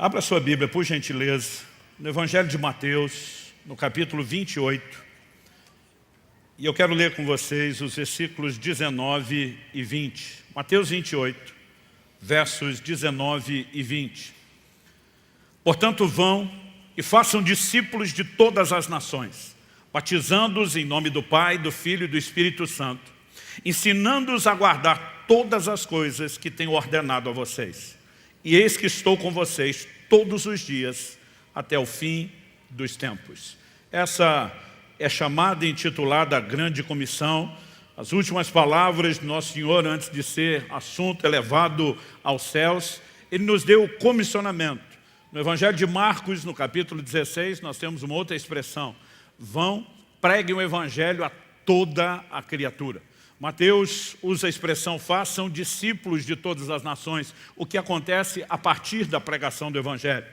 Abra sua Bíblia, por gentileza, no Evangelho de Mateus, no capítulo 28. E eu quero ler com vocês os versículos 19 e 20. Mateus 28, versos 19 e 20. Portanto, vão e façam discípulos de todas as nações, batizando-os em nome do Pai, do Filho e do Espírito Santo, ensinando-os a guardar todas as coisas que tenho ordenado a vocês. E eis que estou com vocês todos os dias, até o fim dos tempos. Essa é chamada e intitulada a Grande Comissão. As últimas palavras de Nosso Senhor, antes de ser assunto elevado aos céus, Ele nos deu o comissionamento. No Evangelho de Marcos, no capítulo 16, nós temos uma outra expressão. Vão, preguem o Evangelho a toda a criatura. Mateus usa a expressão, façam discípulos de todas as nações, o que acontece a partir da pregação do Evangelho.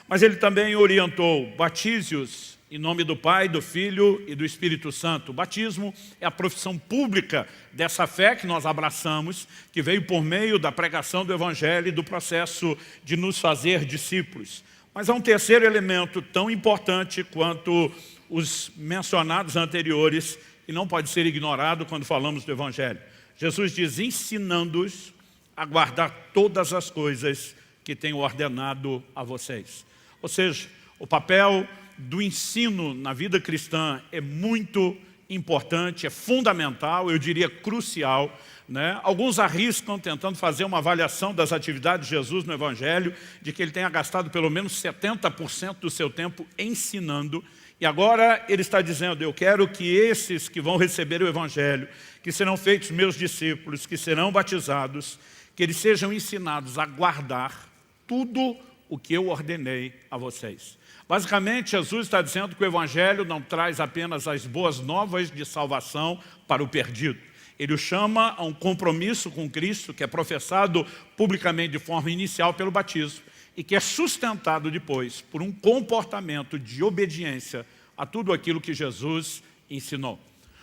Mas ele também orientou, batize-os em nome do Pai, do Filho e do Espírito Santo. O batismo é a profissão pública dessa fé que nós abraçamos, que veio por meio da pregação do Evangelho e do processo de nos fazer discípulos. Mas há um terceiro elemento tão importante quanto os mencionados anteriores, e não pode ser ignorado quando falamos do Evangelho. Jesus diz, ensinando-os a guardar todas as coisas que tenho ordenado a vocês. Ou seja, o papel do ensino na vida cristã é muito importante, é fundamental, eu diria crucial, né? Alguns arriscam tentando fazer uma avaliação das atividades de Jesus no Evangelho, de que ele tenha gastado pelo menos 70% do seu tempo ensinando. E agora ele está dizendo, eu quero que esses que vão receber o Evangelho, que serão feitos meus discípulos, que serão batizados, que eles sejam ensinados a guardar tudo o que eu ordenei a vocês. Basicamente, Jesus está dizendo que o Evangelho não traz apenas as boas novas de salvação para o perdido. Ele o chama a um compromisso com Cristo, que é professado publicamente de forma inicial pelo batismo, e que é sustentado depois por um comportamento de obediência a tudo aquilo que Jesus ensinou.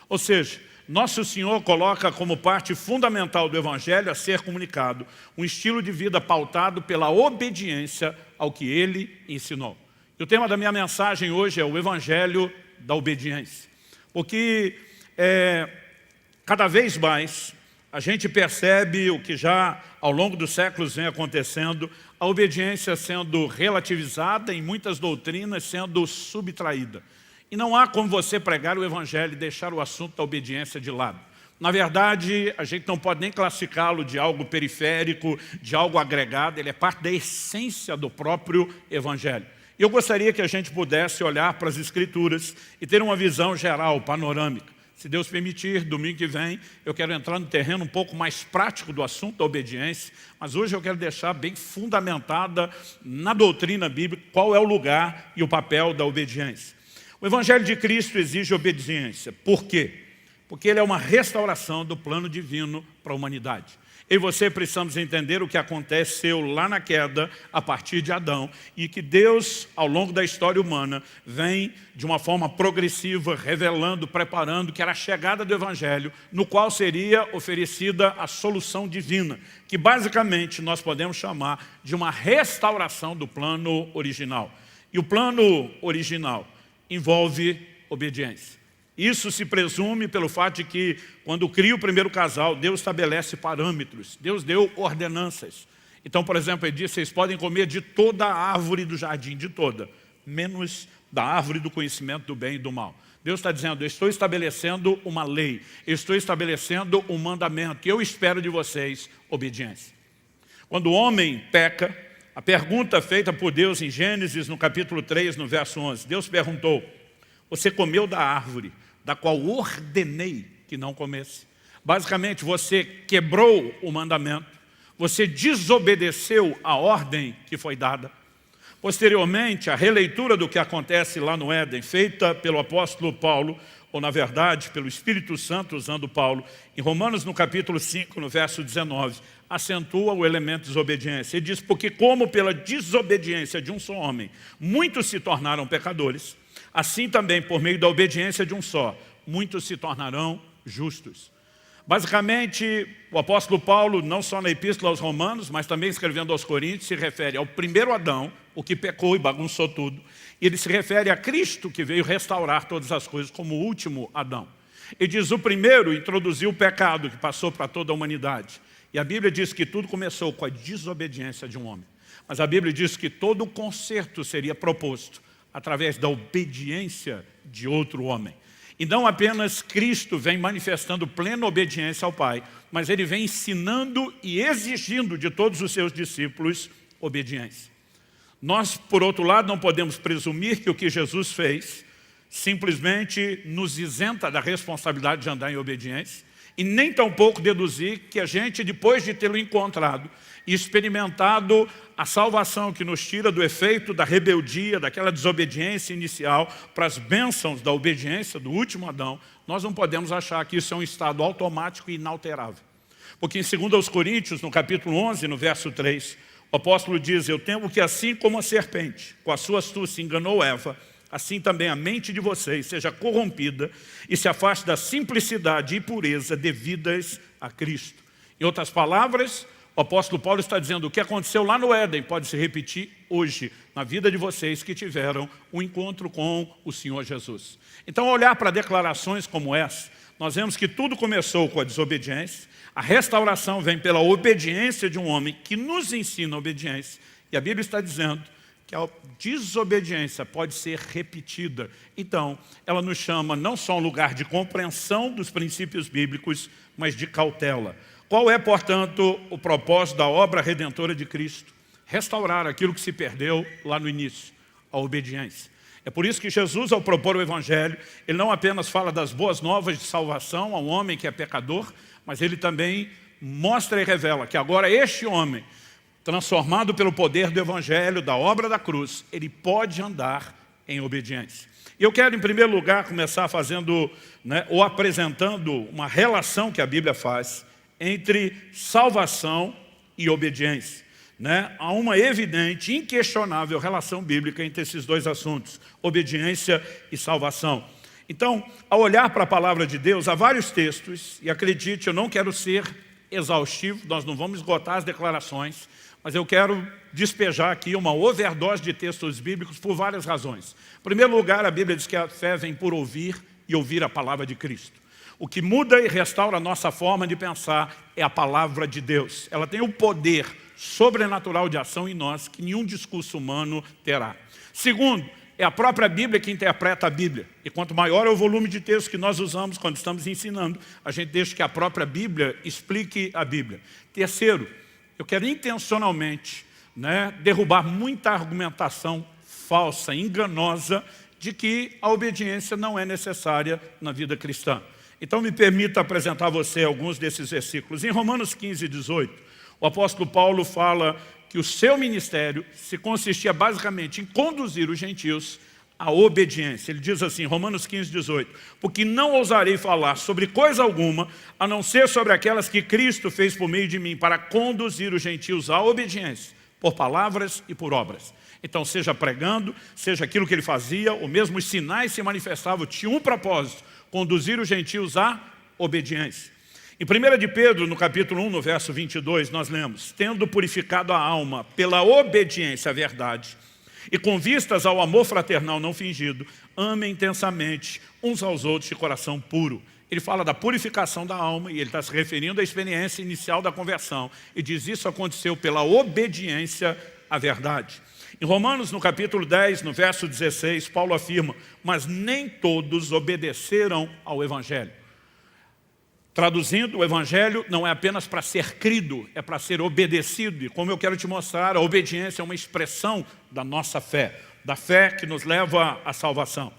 Ou seja, Nosso Senhor coloca como parte fundamental do Evangelho a ser comunicado um estilo de vida pautado pela obediência ao que Ele ensinou. E o tema da minha mensagem hoje é o Evangelho da obediência. Porque cada vez mais a gente percebe o que já ao longo dos séculos vem acontecendo, a obediência sendo relativizada, em muitas doutrinas sendo subtraída. E não há como você pregar o Evangelho e deixar o assunto da obediência de lado. Na verdade, a gente não pode nem classificá-lo de algo periférico, de algo agregado, ele é parte da essência do próprio Evangelho. E eu gostaria que a gente pudesse olhar para as Escrituras e ter uma visão geral, panorâmica. Se Deus permitir, domingo que vem, eu quero entrar no terreno um pouco mais prático do assunto da obediência, mas hoje eu quero deixar bem fundamentada na doutrina bíblica qual é o lugar e o papel da obediência. O Evangelho de Cristo exige obediência. Por quê? Porque ele é uma restauração do plano divino para a humanidade. Eu e você precisamos entender o que aconteceu lá na queda, a partir de Adão, e que Deus, ao longo da história humana, vem de uma forma progressiva, revelando, preparando, que era a chegada do Evangelho, no qual seria oferecida a solução divina, que basicamente nós podemos chamar de uma restauração do plano original. E o plano original envolve obediência. Isso se presume pelo fato de que, quando cria o primeiro casal, Deus estabelece parâmetros, Deus deu ordenanças. Então, por exemplo, ele diz, vocês podem comer de toda a árvore do jardim, de toda, menos da árvore do conhecimento do bem e do mal. Deus está dizendo, eu estou estabelecendo uma lei, eu estou estabelecendo um mandamento, e eu espero de vocês obediência. Quando o homem peca, a pergunta feita por Deus em Gênesis, no capítulo 3, no verso 11, Deus perguntou, você comeu da árvore da qual ordenei que não comesse. Basicamente, você quebrou o mandamento, você desobedeceu a ordem que foi dada. Posteriormente, a releitura do que acontece lá no Éden, feita pelo apóstolo Paulo, ou na verdade, pelo Espírito Santo usando Paulo, em Romanos no capítulo 5, no verso 19, acentua o elemento de desobediência. Ele diz, porque como pela desobediência de um só homem, muitos se tornaram pecadores, assim também, por meio da obediência de um só, muitos se tornarão justos. Basicamente, o apóstolo Paulo, não só na epístola aos Romanos, mas também escrevendo aos Coríntios, se refere ao primeiro Adão, o que pecou e bagunçou tudo. E ele se refere a Cristo, que veio restaurar todas as coisas, como o último Adão. Ele diz, o primeiro introduziu o pecado, que passou para toda a humanidade. E a Bíblia diz que tudo começou com a desobediência de um homem. Mas a Bíblia diz que todo o conserto seria proposto através da obediência de outro homem. E não apenas Cristo vem manifestando plena obediência ao Pai, mas Ele vem ensinando e exigindo de todos os seus discípulos obediência. Nós, por outro lado, não podemos presumir que o que Jesus fez simplesmente nos isenta da responsabilidade de andar em obediência, e nem tampouco deduzir que a gente, depois de tê-lo encontrado e experimentado a salvação que nos tira do efeito da rebeldia, daquela desobediência inicial, para as bênçãos da obediência do último Adão, nós não podemos achar que isso é um estado automático e inalterável. Porque em 2 Coríntios, no capítulo 11, no verso 3, o apóstolo diz, eu temo que assim como a serpente, com a sua astúcia, enganou Eva, assim também a mente de vocês seja corrompida e se afaste da simplicidade e pureza devidas a Cristo. Em outras palavras, o apóstolo Paulo está dizendo, o que aconteceu lá no Éden pode se repetir hoje, na vida de vocês que tiveram um encontro com o Senhor Jesus. Então, ao olhar para declarações como essa, nós vemos que tudo começou com a desobediência, a restauração vem pela obediência de um homem que nos ensina a obediência, e a Bíblia está dizendo que a desobediência pode ser repetida. Então, ela nos chama não só a um lugar de compreensão dos princípios bíblicos, mas de cautela. Qual é, portanto, o propósito da obra redentora de Cristo? Restaurar aquilo que se perdeu lá no início, a obediência. É por isso que Jesus, ao propor o Evangelho, ele não apenas fala das boas novas de salvação ao homem que é pecador, mas ele também mostra e revela que agora este homem, transformado pelo poder do Evangelho, da obra da cruz, ele pode andar em obediência. E eu quero, em primeiro lugar, começar fazendo, ou apresentando uma relação que a Bíblia faz entre salvação e obediência. Há uma evidente, inquestionável relação bíblica entre esses dois assuntos, obediência e salvação. Então, ao olhar para a palavra de Deus, há vários textos, e acredite, eu não quero ser exaustivo, nós não vamos esgotar as declarações, mas eu quero despejar aqui uma overdose de textos bíblicos por várias razões. Em primeiro lugar, a Bíblia diz que a fé vem por ouvir e ouvir a palavra de Cristo. O que muda e restaura a nossa forma de pensar é a palavra de Deus. Ela tem o poder sobrenatural de ação em nós que nenhum discurso humano terá. Segundo, é a própria Bíblia que interpreta a Bíblia. E quanto maior é o volume de textos que nós usamos quando estamos ensinando, a gente deixa que a própria Bíblia explique a Bíblia. Terceiro, eu quero intencionalmente derrubar muita argumentação falsa, enganosa, de que a obediência não é necessária na vida cristã. Então me permita apresentar a você alguns desses versículos. Em Romanos 15, 18, o apóstolo Paulo fala que o seu ministério se consistia basicamente em conduzir os gentios à obediência. Ele diz assim, Romanos 15, 18, porque não ousarei falar sobre coisa alguma, a não ser sobre aquelas que Cristo fez por meio de mim, para conduzir os gentios à obediência, por palavras e por obras. Então, seja pregando, seja aquilo que ele fazia, ou mesmo os sinais se manifestavam, tinha um propósito, conduzir os gentios à obediência. Em 1 de Pedro, no capítulo 1, no verso 22, nós lemos, tendo purificado a alma pela obediência à verdade, e com vistas ao amor fraternal não fingido, amem intensamente uns aos outros de coração puro. Ele fala da purificação da alma e ele está se referindo à experiência inicial da conversão. E diz isso aconteceu pela obediência à verdade. Em Romanos, no capítulo 10, no verso 16, Paulo afirma, mas nem todos obedeceram ao Evangelho. Traduzindo, o Evangelho não é apenas para ser crido, é para ser obedecido. E como eu quero te mostrar, a obediência é uma expressão da nossa fé, da fé que nos leva à salvação.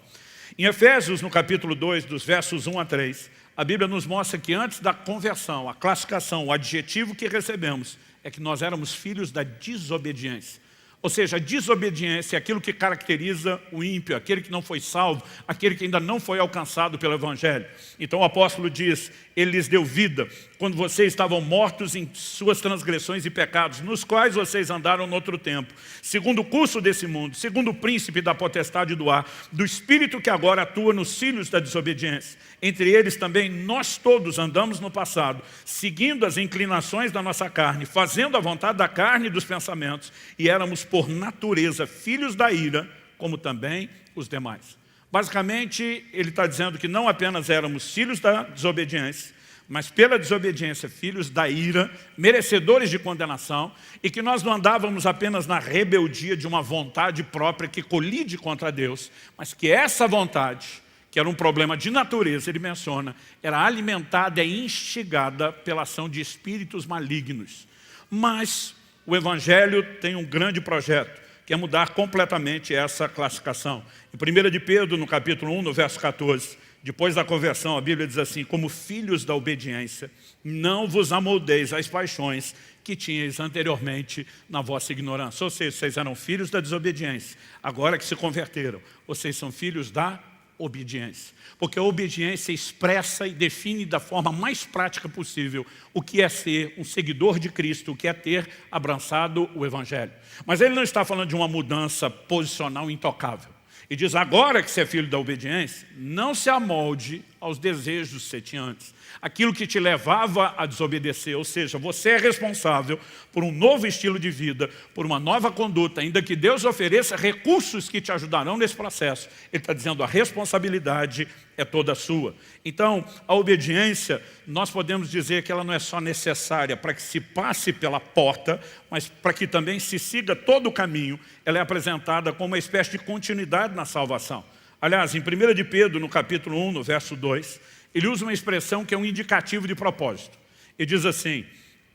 Em Efésios, no capítulo 2, dos versos 1 a 3, a Bíblia nos mostra que antes da conversão, a classificação, o adjetivo que recebemos é que nós éramos filhos da desobediência. Ou seja, a desobediência é aquilo que caracteriza o ímpio, aquele que não foi salvo, aquele que ainda não foi alcançado pelo Evangelho. Então o apóstolo diz, ele lhes deu vida, quando vocês estavam mortos em suas transgressões e pecados, nos quais vocês andaram no outro tempo, segundo o curso desse mundo, segundo o príncipe da potestade do ar, do espírito que agora atua nos filhos da desobediência. Entre eles também nós todos andamos no passado, seguindo as inclinações da nossa carne, fazendo a vontade da carne e dos pensamentos, e éramos por natureza filhos da ira, como também os demais. Basicamente, ele está dizendo que não apenas éramos filhos da desobediência, mas pela desobediência, filhos da ira, merecedores de condenação, e que nós não andávamos apenas na rebeldia de uma vontade própria que colide contra Deus, mas que essa vontade, que era um problema de natureza, ele menciona, era alimentada e instigada pela ação de espíritos malignos. Mas o Evangelho tem um grande projeto, que é mudar completamente essa classificação. Em 1 de Pedro, no capítulo 1, no verso 14, depois da conversão, a Bíblia diz assim, como filhos da obediência, não vos amoldeis às paixões que tinhais anteriormente na vossa ignorância. Ou seja, vocês eram filhos da desobediência, agora que se converteram, vocês são filhos da obediência. Porque a obediência expressa e define da forma mais prática possível o que é ser um seguidor de Cristo, o que é ter abraçado o Evangelho. Mas ele não está falando de uma mudança posicional intocável. E diz, agora que você é filho da obediência, não se amolde aos desejos que você tinha antes. Aquilo que te levava a desobedecer, ou seja, você é responsável por um novo estilo de vida, por uma nova conduta, ainda que Deus ofereça recursos que te ajudarão nesse processo. Ele está dizendo, a responsabilidade é toda sua. Então, a obediência, nós podemos dizer que ela não é só necessária para que se passe pela porta, mas para que também se siga todo o caminho. Ela é apresentada como uma espécie de continuidade na salvação. Aliás, em 1 de Pedro, no capítulo 1, no verso 2, ele usa uma expressão que é um indicativo de propósito. Ele diz assim,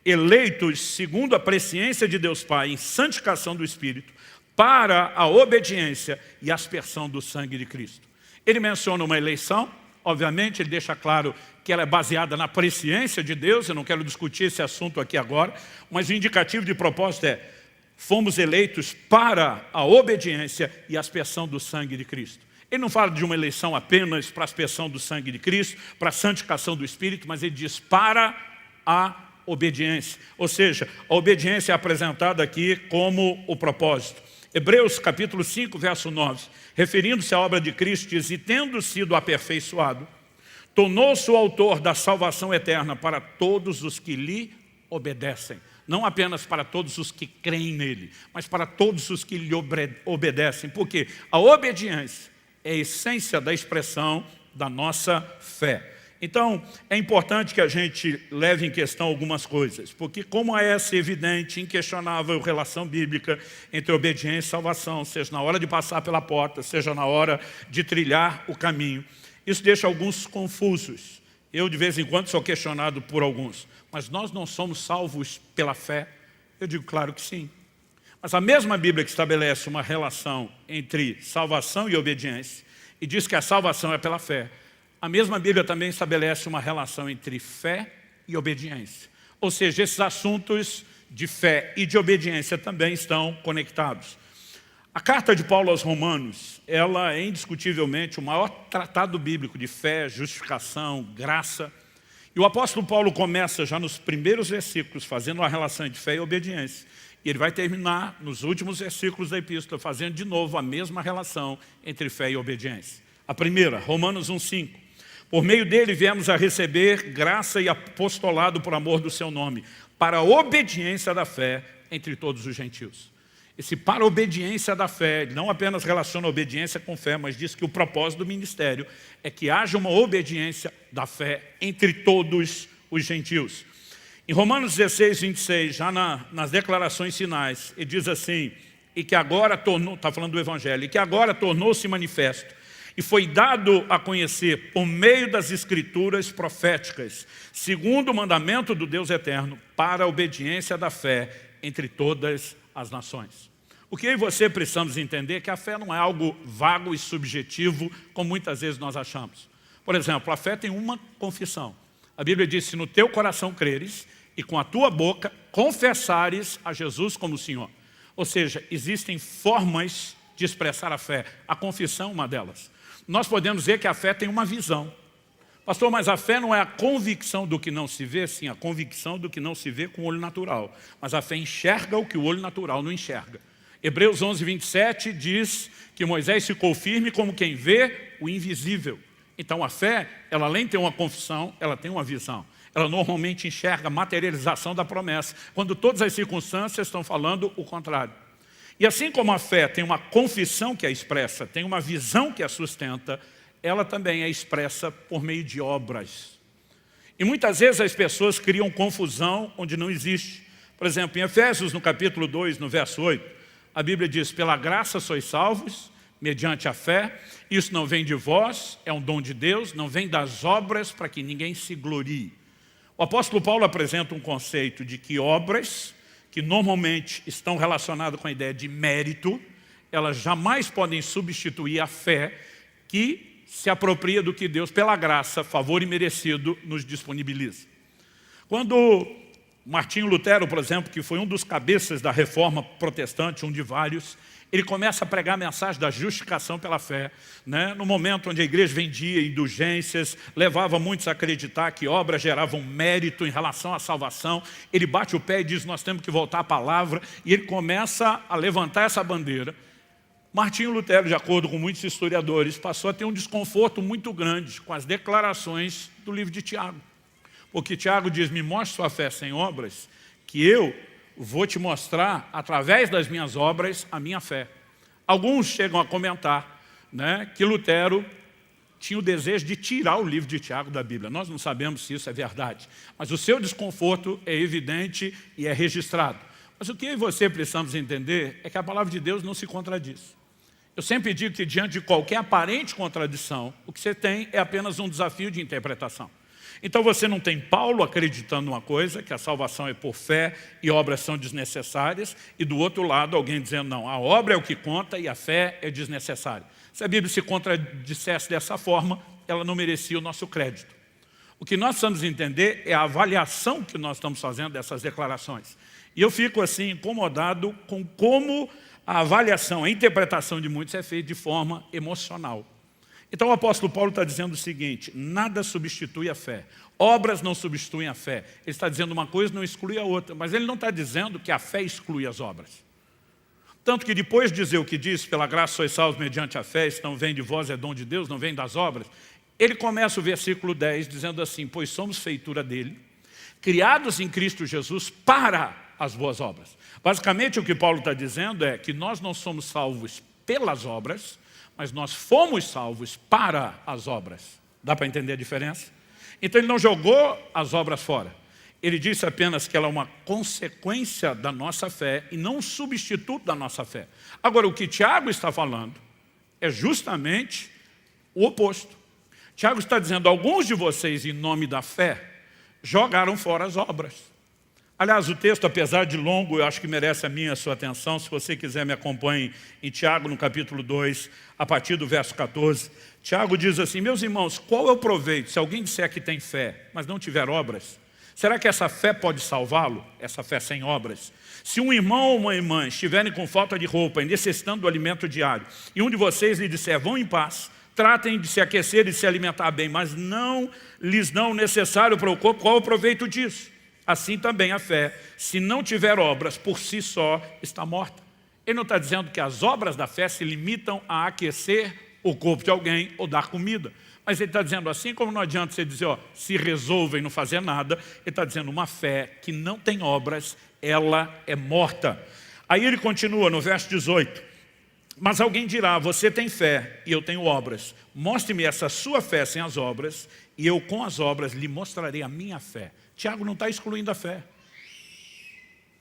eleitos segundo a presciência de Deus Pai em santificação do Espírito, para a obediência e aspersão do sangue de Cristo. Ele menciona uma eleição, obviamente ele deixa claro que ela é baseada na presciência de Deus, eu não quero discutir esse assunto aqui agora, mas o indicativo de propósito é, fomos eleitos para a obediência e aspersão do sangue de Cristo. Ele não fala de uma eleição apenas para a aspersão do sangue de Cristo, para a santificação do Espírito, mas ele diz para a obediência. Ou seja, a obediência é apresentada aqui como o propósito. Hebreus capítulo 5, verso 9, referindo-se à obra de Cristo, diz, e tendo sido aperfeiçoado, tornou-se o autor da salvação eterna para todos os que lhe obedecem. Não apenas para todos os que creem nele, mas para todos os que lhe obedecem. Porque a obediência é a essência da expressão da nossa fé. Então, é importante que a gente leve em questão algumas coisas, porque como há essa evidente, inquestionável relação bíblica entre obediência e salvação, seja na hora de passar pela porta, seja na hora de trilhar o caminho, isso deixa alguns confusos. Eu, de vez em quando, sou questionado por alguns. Mas nós não somos salvos pela fé? Eu digo, claro que sim. Mas a mesma Bíblia que estabelece uma relação entre salvação e obediência, e diz que a salvação é pela fé, a mesma Bíblia também estabelece uma relação entre fé e obediência. Ou seja, esses assuntos de fé e de obediência também estão conectados. A carta de Paulo aos Romanos, ela é indiscutivelmente o maior tratado bíblico de fé, justificação, graça. E o apóstolo Paulo começa já nos primeiros versículos fazendo uma relação entre fé e obediência. E ele vai terminar nos últimos versículos da epístola fazendo de novo a mesma relação entre fé e obediência. A primeira, Romanos 1,5. Por meio dele viemos a receber graça e apostolado por amor do seu nome, para a obediência da fé entre todos os gentios. Esse para a obediência da fé, não apenas relaciona a obediência com fé, mas diz que o propósito do ministério é que haja uma obediência da fé entre todos os gentios. Em Romanos 16, 26, já nas declarações finais, ele diz assim, e que agora tornou, está falando do Evangelho, e que agora tornou-se manifesto, e foi dado a conhecer por meio das escrituras proféticas, segundo o mandamento do Deus eterno, para a obediência da fé entre todas as nações. O que eu e você precisamos entender é que a fé não é algo vago e subjetivo, como muitas vezes nós achamos. Por exemplo, a fé tem uma confissão. A Bíblia diz, se no teu coração creres e com a tua boca confessares a Jesus como Senhor. Ou seja, existem formas de expressar a fé. A confissão é uma delas. Nós podemos dizer que a fé tem uma visão. Pastor, mas a fé não é a convicção do que não se vê? Sim, a convicção do que não se vê com o olho natural. Mas a fé enxerga o que o olho natural não enxerga. Hebreus 11, 27 diz que Moisés ficou firme como quem vê o invisível. Então a fé, ela além de ter uma confissão, ela tem uma visão. Ela normalmente enxerga a materialização da promessa, quando todas as circunstâncias estão falando o contrário. E assim como a fé tem uma confissão que a expressa, tem uma visão que a sustenta, ela também é expressa por meio de obras. E muitas vezes as pessoas criam confusão onde não existe. Por exemplo, em Efésios, no capítulo 2, no verso 8, a Bíblia diz, pela graça sois salvos, mediante a fé, isso não vem de vós, é um dom de Deus, não vem das obras para que ninguém se glorie. O apóstolo Paulo apresenta um conceito de que obras, que normalmente estão relacionadas com a ideia de mérito, elas jamais podem substituir a fé que se apropria do que Deus, pela graça, favor imerecido, nos disponibiliza. Quando Martinho Lutero, por exemplo, que foi um dos cabeças da reforma protestante, um de vários, ele começa a pregar a mensagem da justificação pela fé, né? No momento onde a igreja vendia indulgências, levava muitos a acreditar que obras geravam mérito em relação à salvação, ele bate o pé e diz, nós temos que voltar à palavra, e ele começa a levantar essa bandeira. Martinho Lutero, de acordo com muitos historiadores, passou a ter um desconforto muito grande com as declarações do livro de Tiago. Porque Tiago diz, me mostre sua fé sem obras, que eu vou te mostrar, através das minhas obras, a minha fé. Alguns chegam a comentar, né, que Lutero tinha o desejo de tirar o livro de Tiago da Bíblia. Nós não sabemos se isso é verdade, mas o seu desconforto é evidente e é registrado. Mas o que eu e você precisamos entender é que a palavra de Deus não se contradiz. Eu sempre digo que diante de qualquer aparente contradição, o que você tem é apenas um desafio de interpretação. Então você não tem Paulo acreditando numa coisa, que a salvação é por fé e obras são desnecessárias, e do outro lado alguém dizendo, não, a obra é o que conta e a fé é desnecessária. Se a Bíblia se contradissesse dessa forma, ela não merecia o nosso crédito. O que nós precisamos entender é a avaliação que nós estamos fazendo dessas declarações. E eu fico assim incomodado com como a avaliação, a interpretação de muitos é feita de forma emocional. Então o apóstolo Paulo está dizendo o seguinte, nada substitui a fé. Obras não substituem a fé. Ele está dizendo uma coisa, não exclui a outra. Mas ele não está dizendo que a fé exclui as obras. Tanto que depois de dizer o que diz, pela graça sois salvos mediante a fé, isso não vem de vós, é dom de Deus, não vem das obras. Ele começa o versículo 10 dizendo assim, pois somos feitura dele, criados em Cristo Jesus para as boas obras. Basicamente o que Paulo está dizendo é que nós não somos salvos pelas obras, mas nós fomos salvos para as obras. Dá para entender a diferença? Então ele não jogou as obras fora. Ele disse apenas que ela é uma consequência da nossa fé e não um substituto da nossa fé. Agora, o que Tiago está falando é justamente o oposto. Tiago está dizendo, alguns de vocês, em nome da fé, jogaram fora as obras. Aliás, o texto, apesar de longo, eu acho que merece a minha e a sua atenção. Se você quiser, me acompanhe em Tiago, no capítulo 2, a partir do verso 14. Tiago diz assim, meus irmãos, qual é o proveito se alguém disser que tem fé, mas não tiver obras? Será que essa fé pode salvá-lo? Essa fé sem obras? Se um irmão ou uma irmã estiverem com falta de roupa e necessitando do alimento diário, e um de vocês lhe disser, vão em paz, tratem de se aquecer e de se alimentar bem, mas não lhes dão o necessário para o corpo, qual é o proveito disso? Assim também a fé, se não tiver obras, por si só está morta. Ele não está dizendo que as obras da fé se limitam a aquecer o corpo de alguém ou dar comida. Mas ele está dizendo, assim como não adianta você dizer, ó, se resolva e não fazer nada, ele está dizendo uma fé que não tem obras, ela é morta. Aí ele continua no verso 18. Mas alguém dirá, você tem fé e eu tenho obras. Mostre-me essa sua fé sem as obras e eu com as obras lhe mostrarei a minha fé. Tiago não está excluindo a fé.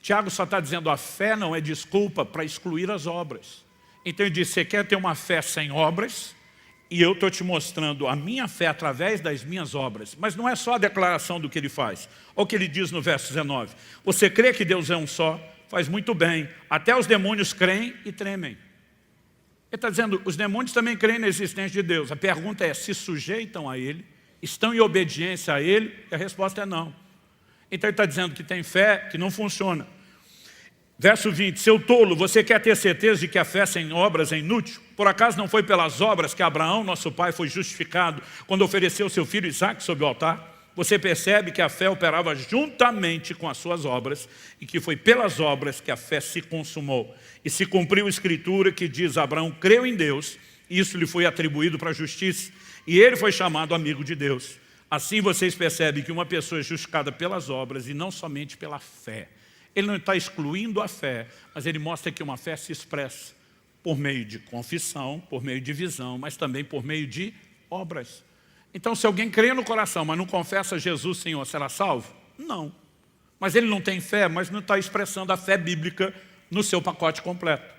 Tiago só está dizendo a fé não é desculpa para excluir as obras. Então ele diz, você quer ter uma fé sem obras? E eu estou te mostrando a minha fé através das minhas obras. Mas não é só a declaração do que ele faz. Olha o que ele diz no verso 19. Você crê que Deus é um só? Faz muito bem. Até os demônios creem e tremem. Ele está dizendo, os demônios também creem na existência de Deus. A pergunta é, se sujeitam a Ele? Estão em obediência a Ele? E a resposta é não. Então ele está dizendo que tem fé que não funciona. Verso 20, seu tolo, você quer ter certeza de que a fé sem obras é inútil? Por acaso não foi pelas obras que Abraão, nosso pai, foi justificado quando ofereceu seu filho Isaque sobre o altar? Você percebe que a fé operava juntamente com as suas obras e que foi pelas obras que a fé se consumou. E se cumpriu a escritura que diz, Abraão creu em Deus, e isso lhe foi atribuído para a justiça, e ele foi chamado amigo de Deus. Assim vocês percebem que uma pessoa é justificada pelas obras e não somente pela fé. Ele não está excluindo a fé, mas ele mostra que uma fé se expressa por meio de confissão, por meio de visão, mas também por meio de obras. Então, se alguém crê no coração, mas não confessa Jesus Senhor, será salvo? Não. Mas ele não tem fé, mas não está expressando a fé bíblica no seu pacote completo.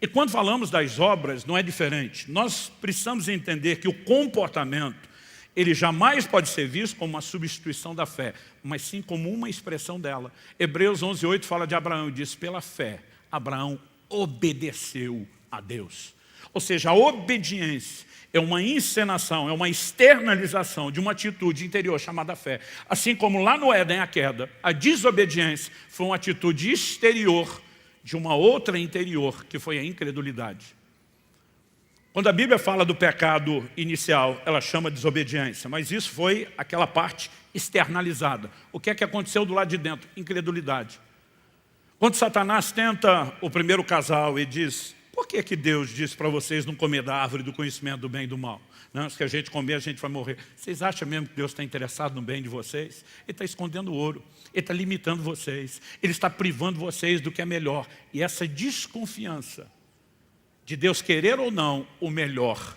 E quando falamos das obras, não é diferente. Nós precisamos entender que o comportamento, ele jamais pode ser visto como uma substituição da fé, mas sim como uma expressão dela. Hebreus 11:8 fala de Abraão e diz, pela fé, Abraão obedeceu a Deus. Ou seja, a obediência é uma encenação, é uma externalização de uma atitude interior chamada fé. Assim como lá no Éden, a queda, a desobediência foi uma atitude exterior de uma outra interior, que foi a incredulidade. Quando a Bíblia fala do pecado inicial, ela chama de desobediência, mas isso foi aquela parte externalizada. O que é que aconteceu do lado de dentro? Incredulidade. Quando Satanás tenta o primeiro casal e diz, por que Deus disse para vocês não comer da árvore do conhecimento do bem e do mal? Não, se a gente comer, a gente vai morrer. Vocês acham mesmo que Deus está interessado no bem de vocês? Ele está escondendo o ouro, Ele está limitando vocês, Ele está privando vocês do que é melhor. E essa desconfiança de Deus querer ou não o melhor,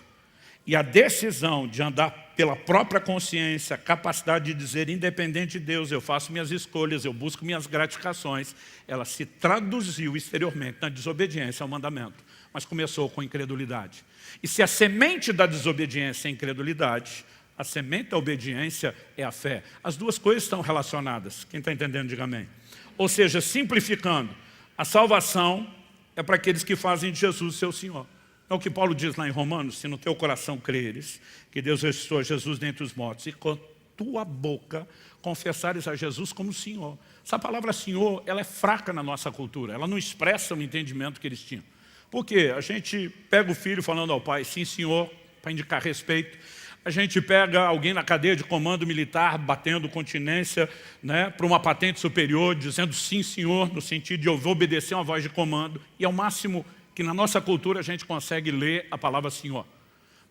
e a decisão de andar pela própria consciência, a capacidade de dizer, independente de Deus, eu faço minhas escolhas, eu busco minhas gratificações, ela se traduziu exteriormente na desobediência ao mandamento, mas começou com incredulidade. E se a semente da desobediência é a incredulidade, a semente da obediência é a fé. As duas coisas estão relacionadas. Quem está entendendo, diga amém. Ou seja, simplificando, a salvação é para aqueles que fazem de Jesus seu Senhor. É o que Paulo diz lá em Romanos, se no teu coração creres que Deus ressuscitou Jesus dentre os mortos e com tua boca confessares a Jesus como Senhor. Essa palavra Senhor, ela é fraca na nossa cultura, ela não expressa o entendimento que eles tinham. Por quê? A gente pega o filho falando ao pai, sim Senhor, para indicar respeito. A gente pega alguém na cadeia de comando militar, batendo continência, né, para uma patente superior, dizendo sim senhor, no sentido de eu vou obedecer uma voz de comando. E é o máximo que na nossa cultura a gente consegue ler a palavra senhor.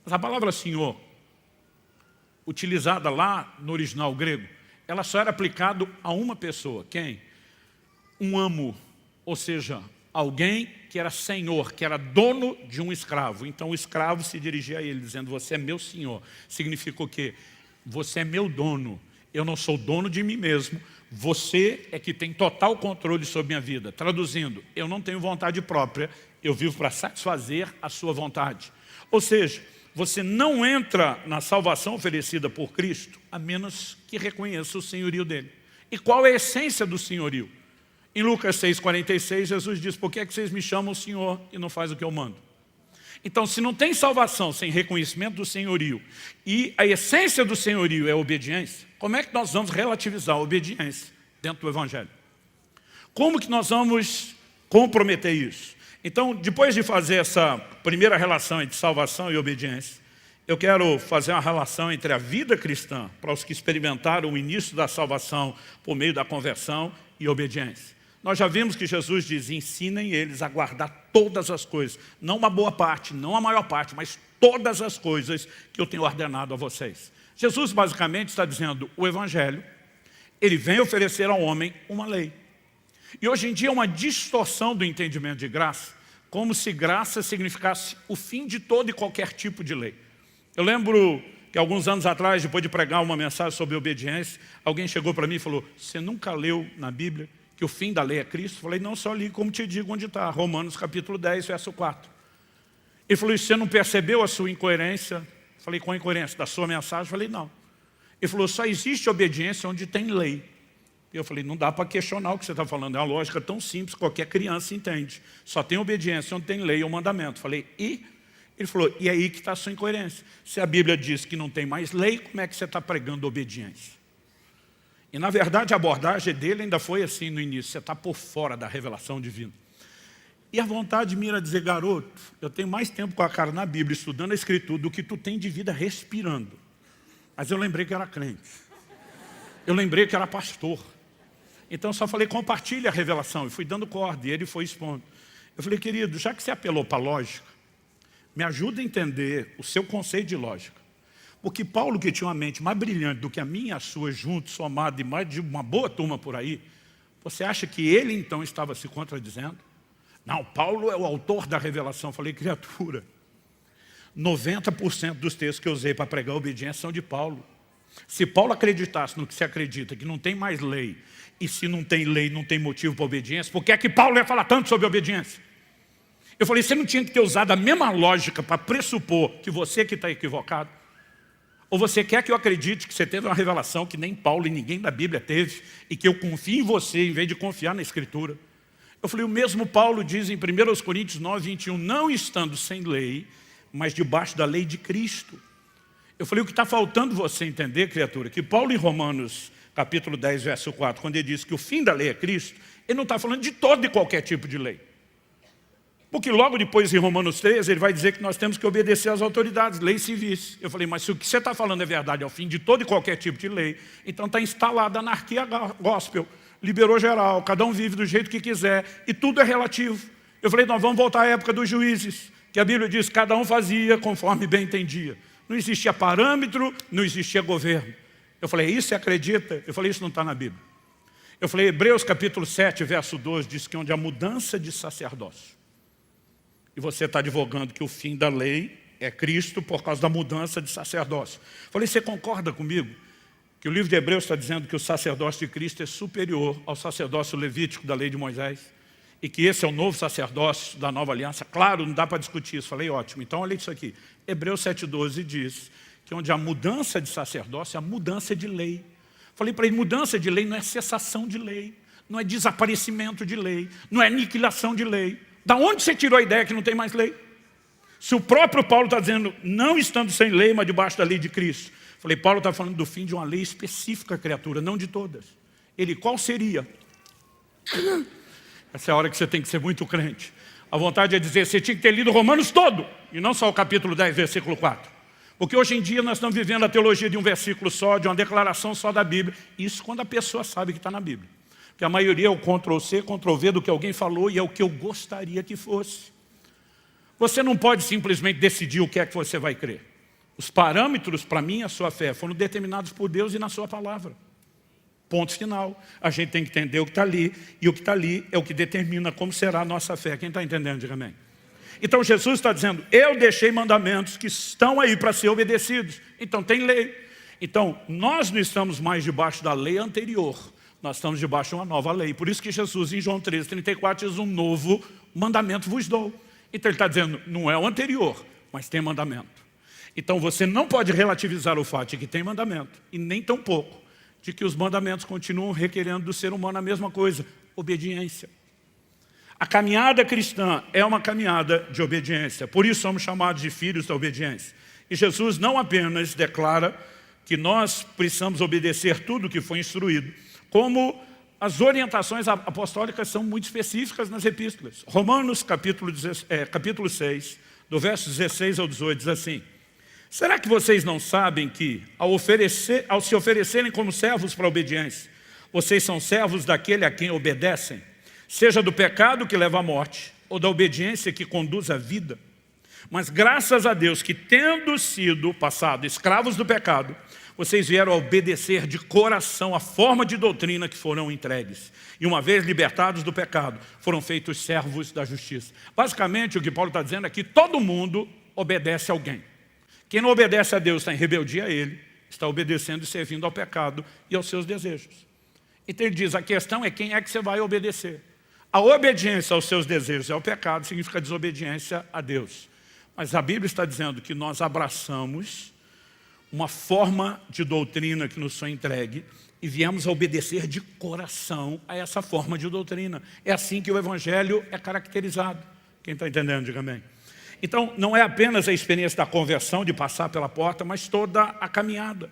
Mas a palavra senhor, utilizada lá no original grego, ela só era aplicada a uma pessoa. Quem? Um amo, ou seja, alguém que era senhor, que era dono de um escravo. Então o escravo se dirigia a ele, dizendo, você é meu senhor. Significa o quê? Você é meu dono. Eu não sou dono de mim mesmo. Você é que tem total controle sobre minha vida. Traduzindo, eu não tenho vontade própria, eu vivo para satisfazer a sua vontade. Ou seja, você não entra na salvação oferecida por Cristo, a menos que reconheça o senhorio dele. E qual é a essência do senhorio? Em Lucas 6,46, Jesus diz, por que é que vocês me chamam Senhor e não faz o que eu mando? Então, se não tem salvação sem reconhecimento do senhorio, e a essência do senhorio é a obediência, como é que nós vamos relativizar a obediência dentro do Evangelho? Como que nós vamos comprometer isso? Então, depois de fazer essa primeira relação entre salvação e obediência, eu quero fazer uma relação entre a vida cristã, para os que experimentaram o início da salvação por meio da conversão e obediência. Nós já vimos que Jesus diz, ensinem eles a guardar todas as coisas, não uma boa parte, não a maior parte, mas todas as coisas que eu tenho ordenado a vocês. Jesus basicamente está dizendo, o Evangelho, ele vem oferecer ao homem uma lei. E hoje em dia é uma distorção do entendimento de graça, como se graça significasse o fim de todo e qualquer tipo de lei. Eu lembro que alguns anos atrás, depois de pregar uma mensagem sobre obediência, alguém chegou para mim e falou, você nunca leu na Bíblia que o fim da lei é Cristo? Eu falei, não, só li como te digo onde está, Romanos capítulo 10, verso 4. Ele falou, e você não percebeu a sua incoerência? Eu falei, qual a incoerência? Da sua mensagem? Eu falei, não. Ele falou, só existe obediência onde tem lei. E eu falei, não dá para questionar o que você está falando, é uma lógica tão simples, qualquer criança entende. Só tem obediência onde tem lei ou mandamento. Eu falei, e? Ele falou, e aí que está a sua incoerência. Se a Bíblia diz que não tem mais lei, como é que você está pregando obediência? E na verdade a abordagem dele ainda foi assim no início: você está por fora da revelação divina. E a vontade minha era dizer: garoto, eu tenho mais tempo com a cara na Bíblia, estudando a Escritura, do que tu tem de vida respirando. Mas eu lembrei que era crente. Eu lembrei que era pastor. Então eu só falei: compartilhe a revelação. E fui dando corda, e ele foi expondo. Eu falei: querido, já que você apelou para a lógica, me ajuda a entender o seu conceito de lógica. Porque Paulo, que tinha uma mente mais brilhante do que a minha e a sua juntos, somado, e mais de uma boa turma por aí, você acha que ele então estava se contradizendo? Não, Paulo é o autor da revelação. Eu falei: criatura, 90% dos textos que eu usei para pregar a obediência são de Paulo. Se Paulo acreditasse no que se acredita, que não tem mais lei, e se não tem lei, não tem motivo para obediência, por que é que Paulo ia falar tanto sobre obediência? Eu falei: você não tinha que ter usado a mesma lógica para pressupor que você que está equivocado? Ou você quer que eu acredite que você teve uma revelação que nem Paulo e ninguém da Bíblia teve, e que eu confie em você em vez de confiar na Escritura? Eu falei: o mesmo Paulo diz em 1 Coríntios 9, 21, não estando sem lei, mas debaixo da lei de Cristo. Eu falei: o que está faltando você entender, criatura, que Paulo em Romanos capítulo 10, verso 4, quando ele diz que o fim da lei é Cristo, ele não está falando de todo e qualquer tipo de lei. Porque logo depois em Romanos 13, ele vai dizer que nós temos que obedecer às autoridades, leis civis. Eu falei: mas se o que você está falando é verdade ao fim de todo e qualquer tipo de lei, então está instalada a anarquia gospel, liberou geral, cada um vive do jeito que quiser, e tudo é relativo. Eu falei: nós vamos voltar à época dos juízes, que a Bíblia diz que cada um fazia conforme bem entendia. Não existia parâmetro, não existia governo. Eu falei: isso você acredita? Eu falei: isso não está na Bíblia. Eu falei: Hebreus capítulo 7, verso 12, diz que onde há mudança de sacerdócio, e você está advogando que o fim da lei é Cristo por causa da mudança de sacerdócio. Eu falei: você concorda comigo que o livro de Hebreus está dizendo que o sacerdócio de Cristo é superior ao sacerdócio levítico da lei de Moisés? E que esse é o novo sacerdócio da nova aliança? Claro, não dá para discutir isso. Falei: ótimo. Então olha isso aqui. Hebreus 7,12 diz que onde há mudança de sacerdócio, há mudança de lei. Falei para ele: mudança de lei não é cessação de lei, não é desaparecimento de lei, não é aniquilação de lei. Da onde você tirou a ideia que não tem mais lei? Se o próprio Paulo está dizendo, não estando sem lei, mas debaixo da lei de Cristo. Falei: Paulo está falando do fim de uma lei específica, criatura, não de todas. Ele: qual seria? Essa é a hora que você tem que ser muito crente. A vontade é dizer: você tinha que ter lido Romanos todo, e não só o capítulo 10, versículo 4. Porque hoje em dia nós estamos vivendo a teologia de um versículo só, de uma declaração só da Bíblia. Isso quando a pessoa sabe que está na Bíblia. Porque a maioria é o Ctrl-C, Ctrl-V do que alguém falou, e é o que eu gostaria que fosse. Você não pode simplesmente decidir o que é que você vai crer. Os parâmetros para mim e a sua fé foram determinados por Deus e na sua palavra. Ponto final. A gente tem que entender o que está ali, e o que está ali é o que determina como será a nossa fé. Quem está entendendo, diga amém. Então Jesus está dizendo: eu deixei mandamentos que estão aí para ser obedecidos. Então tem lei. Então nós não estamos mais debaixo da lei anterior. Nós estamos debaixo de uma nova lei. Por isso que Jesus, em João 13, 34, diz: um novo mandamento vos dou. Então ele está dizendo, não é o anterior, mas tem mandamento. Então você não pode relativizar o fato de que tem mandamento, e nem tampouco de que os mandamentos continuam requerendo do ser humano a mesma coisa: obediência. A caminhada cristã é uma caminhada de obediência. Por isso somos chamados de filhos da obediência. E Jesus não apenas declara que nós precisamos obedecer tudo o que foi instruído, como as orientações apostólicas são muito específicas nas epístolas. Romanos capítulo 6, do verso 16 ao 18, diz assim: será que vocês não sabem que, ao se oferecerem como servos para a obediência, vocês são servos daquele a quem obedecem, seja do pecado que leva à morte, ou da obediência que conduz à vida? Mas graças a Deus que, tendo sido passado escravos do pecado, vocês vieram a obedecer de coração a forma de doutrina que foram entregues. E uma vez libertados do pecado, foram feitos servos da justiça. Basicamente, o que Paulo está dizendo é que todo mundo obedece a alguém. Quem não obedece a Deus está em rebeldia a Ele, está obedecendo e servindo ao pecado e aos seus desejos. Então ele diz, a questão é quem é que você vai obedecer. A obediência aos seus desejos e ao pecado significa desobediência a Deus. Mas a Bíblia está dizendo que nós abraçamos uma forma de doutrina que nos foi entregue e viemos a obedecer de coração a essa forma de doutrina. É assim que o Evangelho é caracterizado. Quem está entendendo, diga amém. Então, não é apenas a experiência da conversão, de passar pela porta, mas toda a caminhada.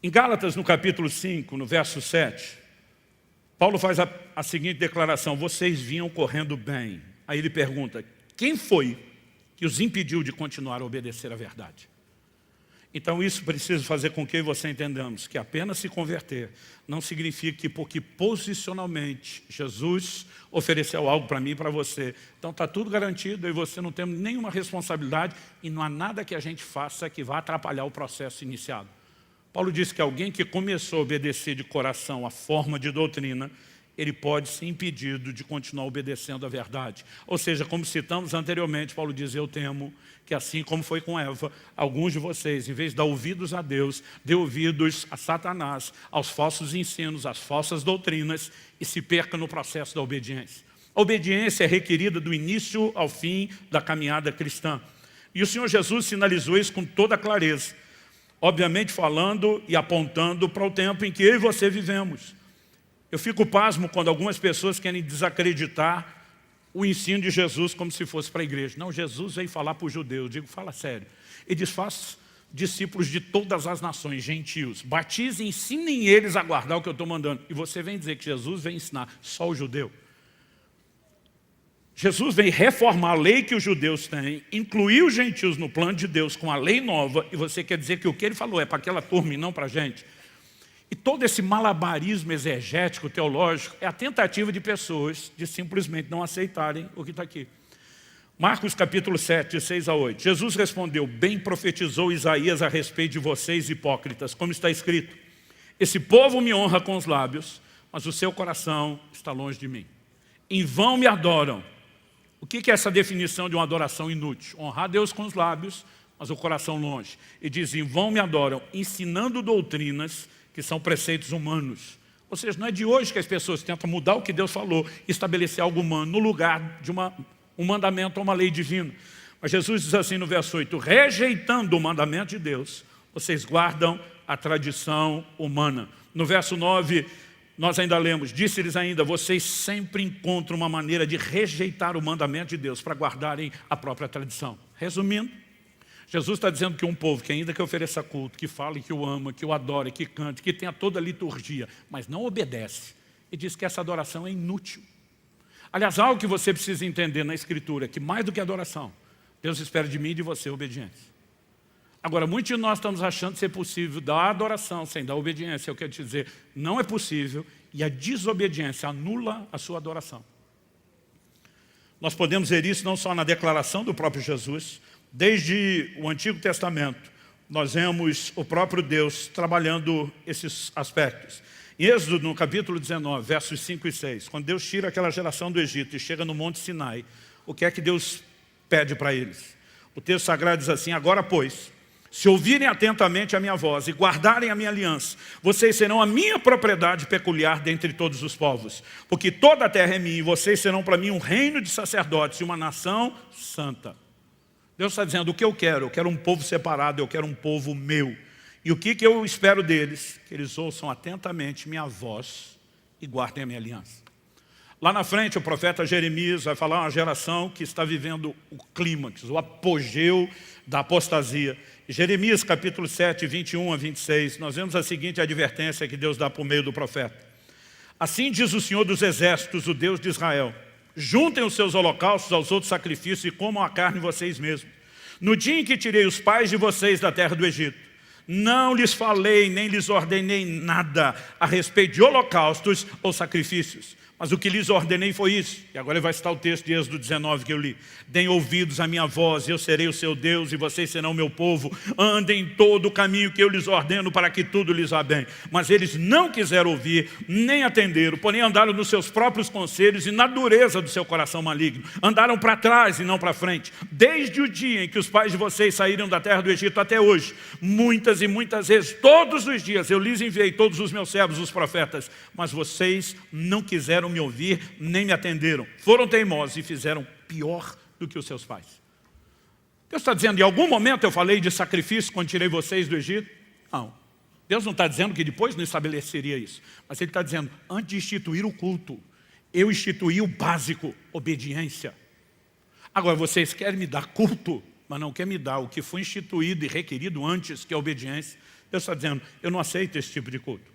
Em Gálatas, no capítulo 5, no verso 7, Paulo faz a seguinte declaração: vocês vinham correndo bem. Aí ele pergunta: quem foi que os impediu de continuar a obedecer à verdade? Então isso precisa fazer com que você entendamos que apenas se converter não significa que porque posicionalmente Jesus ofereceu algo para mim e para você, então está tudo garantido e você não tem nenhuma responsabilidade e não há nada que a gente faça que vá atrapalhar o processo iniciado. Paulo diz que alguém que começou a obedecer de coração a forma de doutrina, ele pode ser impedido de continuar obedecendo à verdade. Ou seja, como citamos anteriormente, Paulo diz: eu temo que assim como foi com Eva, alguns de vocês, em vez de dar ouvidos a Deus, dê ouvidos a Satanás, aos falsos ensinos, às falsas doutrinas e se perca no processo da obediência. A obediência é requerida do início ao fim da caminhada cristã. E o Senhor Jesus sinalizou isso com toda clareza, obviamente falando e apontando para o tempo em que eu e você vivemos. Eu fico pasmo quando algumas pessoas querem desacreditar o ensino de Jesus como se fosse para a igreja. Não, Jesus veio falar para os judeus. Eu digo, fala sério. Ele diz: faça discípulos de todas as nações, gentios. Batizem, ensinem eles a guardar o que eu estou mandando. E você vem dizer que Jesus vem ensinar só o judeu. Jesus vem reformar a lei que os judeus têm, incluir os gentios no plano de Deus com a lei nova, e você quer dizer que o que ele falou é para aquela turma e não para a gente? E todo esse malabarismo exegético, teológico, é a tentativa de pessoas de simplesmente não aceitarem o que está aqui. Marcos capítulo 7, de 6 a 8. Jesus respondeu: bem profetizou Isaías a respeito de vocês, hipócritas, como está escrito: esse povo me honra com os lábios, mas o seu coração está longe de mim. Em vão me adoram. O que é essa definição de uma adoração inútil? Honrar Deus com os lábios, mas o coração longe. E diz: em vão me adoram, ensinando doutrinas que são preceitos humanos. Ou seja, não é de hoje que as pessoas tentam mudar o que Deus falou, estabelecer algo humano no lugar de um mandamento ou uma lei divina. Mas Jesus diz assim no verso 8: rejeitando o mandamento de Deus, vocês guardam a tradição humana. No verso 9, nós ainda lemos: disse-lhes ainda, vocês sempre encontram uma maneira de rejeitar o mandamento de Deus para guardarem a própria tradição. Resumindo, Jesus está dizendo que um povo que ainda que ofereça culto, que fale que o ama, que o adore, que cante, que tenha toda a liturgia, mas não obedece, e diz que essa adoração é inútil. Aliás, algo que você precisa entender na Escritura é que mais do que adoração, Deus espera de mim e de você obediência. Agora, muitos de nós estamos achando ser possível dar adoração sem dar obediência. Eu quero te dizer, não é possível, e a desobediência anula a sua adoração. Nós podemos ver isso não só na declaração do próprio Jesus. Desde o Antigo Testamento, nós vemos o próprio Deus trabalhando esses aspectos. Em Êxodo, no capítulo 19, versos 5 e 6, quando Deus tira aquela geração do Egito e chega no Monte Sinai, o que é que Deus pede para eles? O texto sagrado diz assim: agora, pois, se ouvirem atentamente a minha voz e guardarem a minha aliança, vocês serão a minha propriedade peculiar dentre todos os povos, porque toda a terra é minha e vocês serão para mim um reino de sacerdotes e uma nação santa. Deus está dizendo: o que eu quero um povo separado, eu quero um povo meu. E o que eu espero deles? Que eles ouçam atentamente minha voz e guardem a minha aliança. Lá na frente o profeta Jeremias vai falar uma geração que está vivendo o clímax, o apogeu da apostasia. Jeremias capítulo 7, 21 a 26, nós vemos a seguinte advertência que Deus dá por meio do profeta. Assim diz o Senhor dos Exércitos, o Deus de Israel: juntem os seus holocaustos aos outros sacrifícios e comam a carne vocês mesmos. No dia em que tirei os pais de vocês da terra do Egito, não lhes falei, nem lhes ordenei nada a respeito de holocaustos ou sacrifícios. Mas o que lhes ordenei foi isso. E agora vai citar o texto de Êxodo 19 que eu li. Deem ouvidos à minha voz, eu serei o seu Deus e vocês serão o meu povo. Andem em todo o caminho que eu lhes ordeno para que tudo lhes vá bem. Mas eles não quiseram ouvir, nem atenderam, porém andaram nos seus próprios conselhos e na dureza do seu coração maligno. Andaram para trás e não para frente. Desde o dia em que os pais de vocês saíram da terra do Egito até hoje, muitas e muitas vezes, todos os dias, eu lhes enviei todos os meus servos, os profetas, mas vocês não quiseram me ouvir, nem me atenderam. Foram teimosos e fizeram pior do que os seus pais. Deus está dizendo: em algum momento eu falei de sacrifício quando tirei vocês do Egito? Não. Deus não está dizendo que depois não estabeleceria isso. Mas Ele está dizendo, antes de instituir o culto, eu instituí o básico, obediência. Agora, vocês querem me dar culto, mas não querem me dar o que foi instituído e requerido antes, que é a obediência. Deus está dizendo, eu não aceito esse tipo de culto.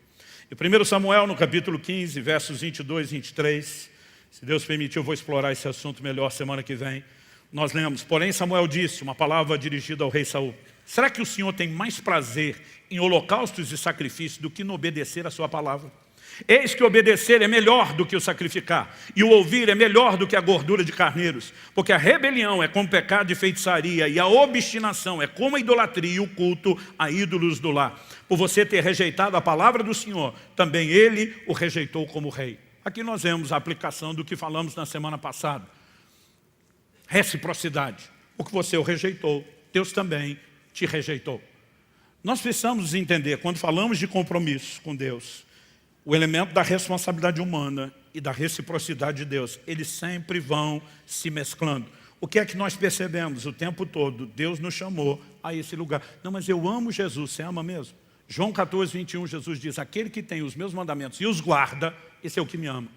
E 1 Samuel, no capítulo 15, versos 22 e 23, se Deus permitir, eu vou explorar esse assunto melhor semana que vem. Nós lemos, porém Samuel disse, uma palavra dirigida ao rei Saul, será que o Senhor tem mais prazer em holocaustos e sacrifícios do que no obedecer a sua palavra? Eis que obedecer é melhor do que o sacrificar, e o ouvir é melhor do que a gordura de carneiros, porque a rebelião é como pecado de feitiçaria, e a obstinação é como a idolatria e o culto a ídolos do lar. Por você ter rejeitado a palavra do Senhor, também ele o rejeitou como rei. Aqui nós vemos a aplicação do que falamos na semana passada. Reciprocidade. O que você o rejeitou, Deus também te rejeitou. Nós precisamos entender, quando falamos de compromisso com Deus, o elemento da responsabilidade humana e da reciprocidade de Deus, eles sempre vão se mesclando. O que é que nós percebemos o tempo todo? Deus nos chamou a esse lugar. Não, mas eu amo Jesus, você ama mesmo? João 14, 21, Jesus diz, aquele que tem os meus mandamentos e os guarda, esse é o que me ama.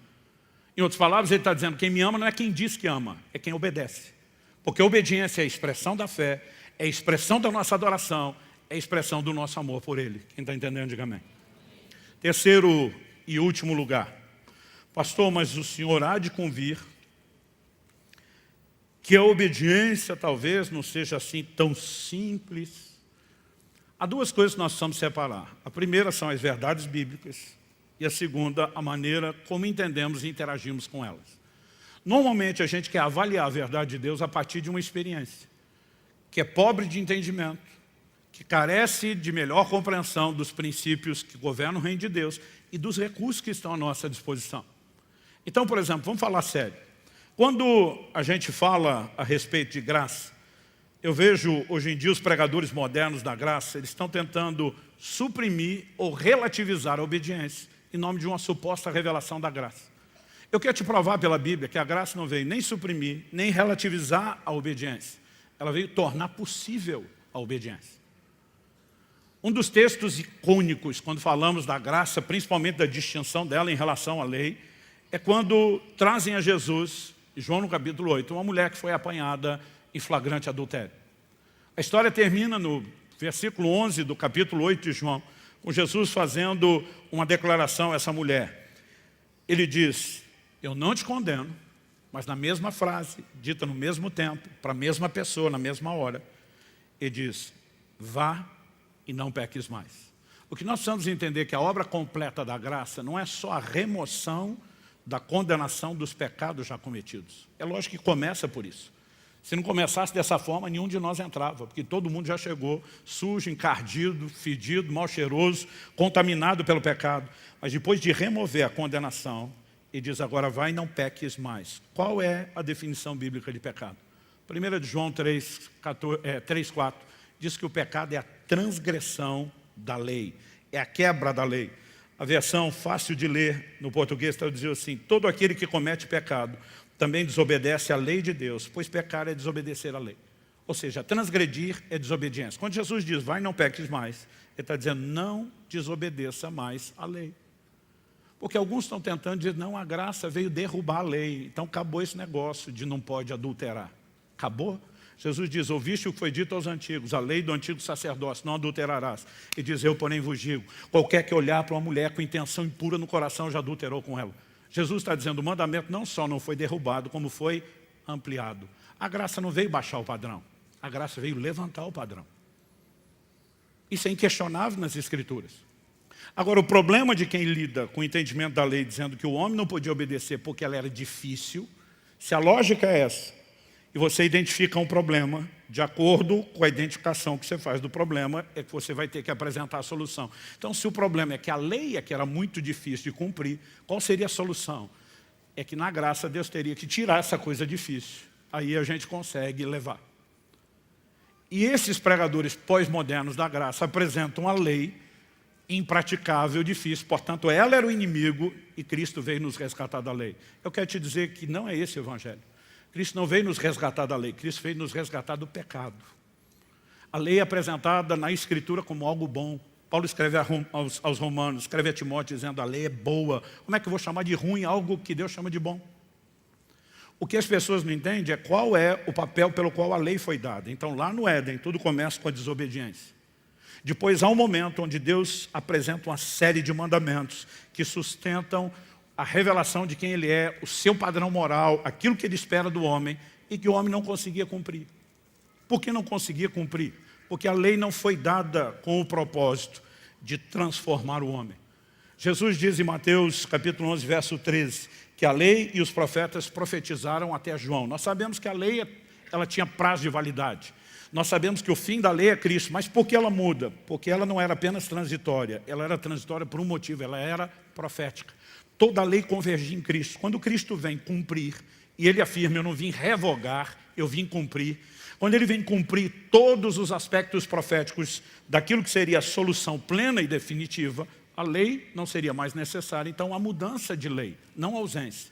Em outras palavras, ele está dizendo, quem me ama não é quem diz que ama, é quem obedece. Porque a obediência é a expressão da fé, é a expressão da nossa adoração, é a expressão do nosso amor por Ele. Quem está entendendo, diga amém. Terceiro e último lugar. Pastor, mas o senhor há de convir que a obediência talvez não seja assim tão simples. Há duas coisas que nós precisamos separar. A primeira são as verdades bíblicas e a segunda, a maneira como entendemos e interagimos com elas. Normalmente a gente quer avaliar a verdade de Deus a partir de uma experiência que é pobre de entendimento, que carece de melhor compreensão dos princípios que governam o reino de Deus e dos recursos que estão à nossa disposição. Então, por exemplo, vamos falar sério. Quando a gente fala a respeito de graça, eu vejo hoje em dia os pregadores modernos da graça, eles estão tentando suprimir ou relativizar a obediência em nome de uma suposta revelação da graça. Eu quero te provar pela Bíblia que a graça não veio nem suprimir, nem relativizar a obediência. Ela veio tornar possível a obediência. Um dos textos icônicos, quando falamos da graça, principalmente da distinção dela em relação à lei, é quando trazem a Jesus, João no capítulo 8, uma mulher que foi apanhada em flagrante adultério. A história termina no versículo 11 do capítulo 8 de João, com Jesus fazendo uma declaração a essa mulher. Ele diz, eu não te condeno, mas na mesma frase, dita no mesmo tempo, para a mesma pessoa, na mesma hora, ele diz, vá e não peques mais. O que nós precisamos entender é que a obra completa da graça não é só a remoção da condenação dos pecados já cometidos. É lógico que começa por isso. Se não começasse dessa forma, nenhum de nós entrava, porque todo mundo já chegou sujo, encardido, fedido, mal cheiroso, contaminado pelo pecado. Mas depois de remover a condenação, ele diz agora vai e não peques mais. Qual é a definição bíblica de pecado? 1 de João 3, 4, diz que o pecado é a transgressão da lei, é a quebra da lei. A versão fácil de ler no português está dizendo assim, todo aquele que comete pecado também desobedece à lei de Deus, pois pecar é desobedecer à lei. Ou seja, transgredir é desobediência. Quando Jesus diz, vai e não peques mais, ele está dizendo, não desobedeça mais à lei. Porque alguns estão tentando dizer, não, a graça veio derrubar a lei, então acabou esse negócio de não pode adulterar. Acabou? Jesus diz, ouviste o que foi dito aos antigos, a lei do antigo sacerdócio, não adulterarás. E diz, eu porém vos digo, qualquer que olhar para uma mulher com intenção impura no coração já adulterou com ela. Jesus está dizendo, o mandamento não só não foi derrubado, como foi ampliado. A graça não veio baixar o padrão, a graça veio levantar o padrão. Isso é inquestionável nas Escrituras. Agora, o problema de quem lida com o entendimento da lei, dizendo que o homem não podia obedecer porque ela era difícil, se a lógica é essa, e você identifica um problema, de acordo com a identificação que você faz do problema, é que você vai ter que apresentar a solução. Então, se o problema é que a lei é que era muito difícil de cumprir, qual seria a solução? É que na graça Deus teria que tirar essa coisa difícil. Aí a gente consegue levar. E esses pregadores pós-modernos da graça apresentam a lei impraticável, difícil. Portanto, ela era o inimigo e Cristo veio nos resgatar da lei. Eu quero te dizer que não é esse o evangelho. Cristo não veio nos resgatar da lei, Cristo veio nos resgatar do pecado. A lei é apresentada na Escritura como algo bom. Paulo escreve aos Romanos, escreve a Timóteo dizendo a lei é boa. Como é que eu vou chamar de ruim algo que Deus chama de bom? O que as pessoas não entendem é qual é o papel pelo qual a lei foi dada. Então lá no Éden tudo começa com a desobediência. Depois há um momento onde Deus apresenta uma série de mandamentos que sustentam a revelação de quem Ele é, o seu padrão moral, aquilo que Ele espera do homem e que o homem não conseguia cumprir. Por que não conseguia cumprir? Porque a lei não foi dada com o propósito de transformar o homem. Jesus diz em Mateus capítulo 11, verso 13, que a lei e os profetas profetizaram até João. Nós sabemos que a lei ela tinha prazo de validade. Nós sabemos que o fim da lei é Cristo, mas por que ela muda? Porque ela não era apenas transitória, ela era transitória por um motivo, ela era profética. Toda a lei convergia em Cristo. Quando Cristo vem cumprir, e Ele afirma, eu não vim revogar, eu vim cumprir. Quando Ele vem cumprir todos os aspectos proféticos daquilo que seria a solução plena e definitiva, a lei não seria mais necessária. Então, a mudança de lei, não a ausência.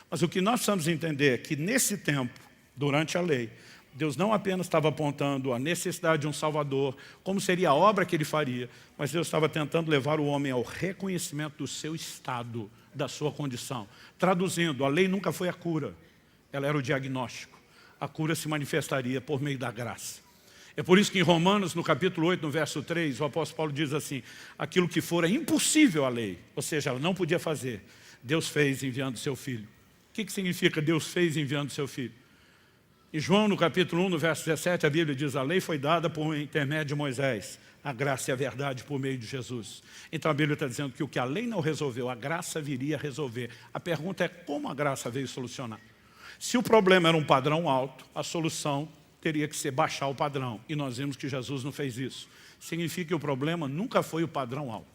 Mas o que nós precisamos entender é que nesse tempo, durante a lei, Deus não apenas estava apontando a necessidade de um Salvador, como seria a obra que Ele faria, mas Deus estava tentando levar o homem ao reconhecimento do seu estado, da sua condição. Traduzindo, a lei nunca foi a cura, ela era o diagnóstico. A cura se manifestaria por meio da graça. É por isso que em Romanos, no capítulo 8, no verso 3, o apóstolo Paulo diz assim, aquilo que fora impossível à lei, ou seja, ela não podia fazer, Deus fez enviando seu Filho. O que significa Deus fez enviando seu Filho? Em João, no capítulo 1, no verso 17, a Bíblia diz, a lei foi dada por intermédio de Moisés, a graça e a verdade por meio de Jesus. Então a Bíblia está dizendo que o que a lei não resolveu, a graça viria a resolver. A pergunta é como a graça veio solucionar? Se o problema era um padrão alto, a solução teria que ser baixar o padrão. E nós vimos que Jesus não fez isso. Significa que o problema nunca foi o padrão alto.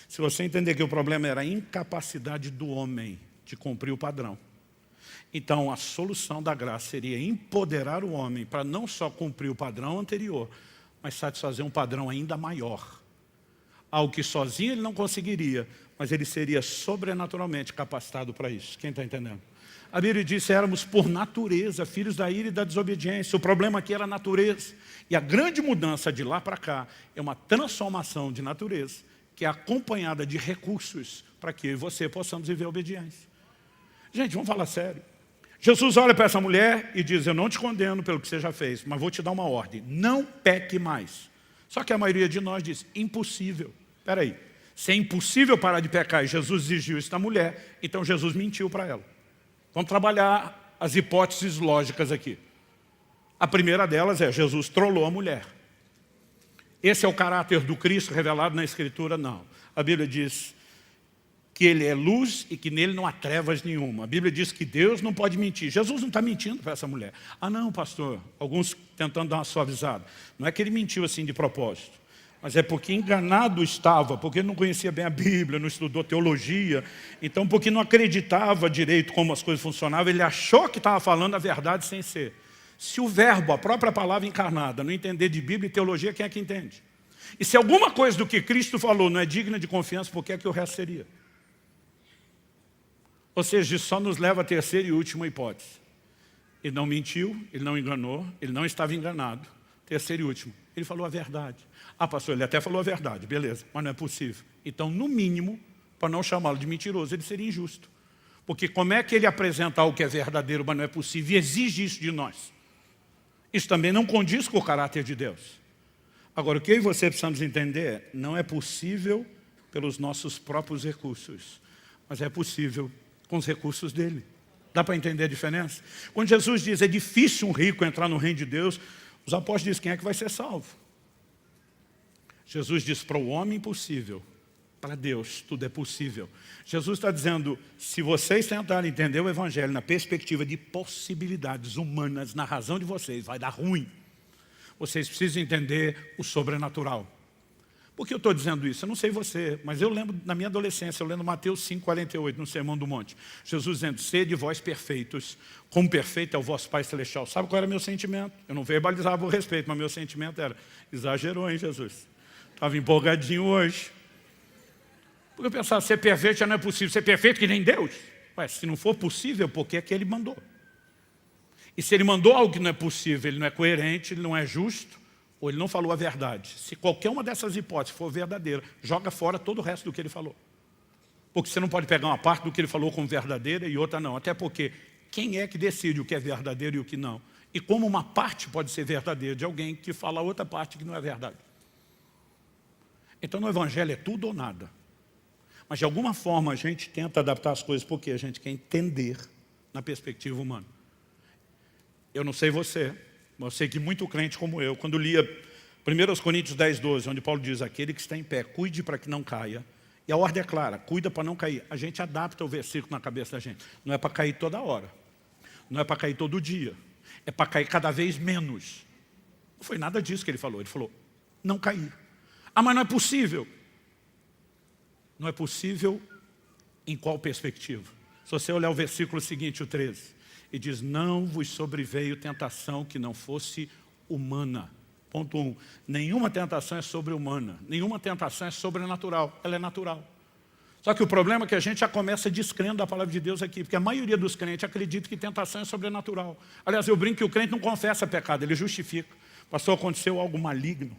Se você entender que o problema era a incapacidade do homem de cumprir o padrão, então a solução da graça seria empoderar o homem para não só cumprir o padrão anterior, mas satisfazer um padrão ainda maior. Algo que sozinho ele não conseguiria, mas ele seria sobrenaturalmente capacitado para isso. Quem está entendendo? A Bíblia diz que éramos por natureza, filhos da ira e da desobediência. O problema aqui era a natureza. E a grande mudança de lá para cá é uma transformação de natureza, que é acompanhada de recursos para que eu e você possamos viver a obediência. Gente, vamos falar sério. Jesus olha para essa mulher e diz, eu não te condeno pelo que você já fez, mas vou te dar uma ordem, não peque mais. Só que a maioria de nós diz, impossível. Espera aí, se é impossível parar de pecar e Jesus exigiu isso da mulher, então Jesus mentiu para ela. Vamos trabalhar as hipóteses lógicas aqui. A primeira delas é, Jesus trollou a mulher. Esse é o caráter do Cristo revelado na Escritura? Não. A Bíblia diz que Ele é luz e que nele não há trevas nenhuma. A Bíblia diz que Deus não pode mentir. Jesus não está mentindo para essa mulher. Ah não, pastor, alguns tentando dar uma suavizada. Não é que Ele mentiu assim de propósito, mas é porque enganado estava, porque ele não conhecia bem a Bíblia, não estudou teologia, então porque não acreditava direito como as coisas funcionavam, ele achou que estava falando a verdade sem ser. Se o verbo, a própria palavra encarnada, não entender de Bíblia e teologia, quem é que entende? E se alguma coisa do que Cristo falou não é digna de confiança, por que é que o resto seria? Ou seja, isso só nos leva à terceira e última hipótese. Ele não mentiu, ele não enganou, ele não estava enganado. Terceiro e último, ele falou a verdade. Ah, pastor, ele até falou a verdade, beleza, mas não é possível. Então, no mínimo, para não chamá-lo de mentiroso, ele seria injusto. Porque como é que ele apresenta algo que é verdadeiro, mas não é possível, e exige isso de nós? Isso também não condiz com o caráter de Deus. Agora, o que eu e você precisamos entender, não é possível pelos nossos próprios recursos, mas é possível com os recursos dele. Dá para entender a diferença? Quando Jesus diz, é difícil um rico entrar no reino de Deus, os apóstolos dizem, quem é que vai ser salvo? Jesus diz, para o homem impossível, para Deus tudo é possível. Jesus está dizendo, se vocês tentarem entender o Evangelho na perspectiva de possibilidades humanas, na razão de vocês, vai dar ruim. Vocês precisam entender o sobrenatural. Por que eu estou dizendo isso? Eu não sei você, mas eu lembro, na minha adolescência, eu lendo Mateus 5,48, no Sermão do Monte. Jesus dizendo, sede vós perfeitos, como perfeito é o vosso Pai Celestial. Sabe qual era meu sentimento? Eu não verbalizava o respeito, mas meu sentimento era, exagerou, hein, Jesus? Estava empolgadinho hoje. Porque eu pensava, ser perfeito já não é possível. Ser perfeito que nem Deus? Ué, se não for possível, por que é que Ele mandou? E se Ele mandou algo que não é possível, Ele não é coerente, Ele não é justo, ou Ele não falou a verdade. Se qualquer uma dessas hipóteses for verdadeira, joga fora todo o resto do que Ele falou. Porque você não pode pegar uma parte do que Ele falou como verdadeira e outra não. Até porque quem é que decide o que é verdadeiro e o que não? E como uma parte pode ser verdadeira de alguém que fala outra parte que não é verdade? Então no Evangelho é tudo ou nada. Mas de alguma forma a gente tenta adaptar as coisas porque a gente quer entender na perspectiva humana. Eu não sei você, mas eu sei que muito crente como eu, quando lia 1 Coríntios 10, 12, onde Paulo diz, aquele que está em pé, cuide para que não caia. E a ordem é clara, cuida para não cair. A gente adapta o versículo na cabeça da gente. Não é para cair toda hora. Não é para cair todo dia. É para cair cada vez menos. Não foi nada disso que ele falou. Ele falou, não cair. Ah, mas não é possível. Não é possível em qual perspectiva? Se você olhar o versículo seguinte, o 13, e diz, não vos sobreveio tentação que não fosse humana. Ponto 1. Nenhuma tentação é sobre-humana. Nenhuma tentação é sobrenatural. Ela é natural. Só que o problema é que a gente já começa descrendo da palavra de Deus aqui, porque a maioria dos crentes acredita que tentação é sobrenatural. Aliás, eu brinco que o crente não confessa pecado, ele justifica. Pastor, aconteceu algo maligno,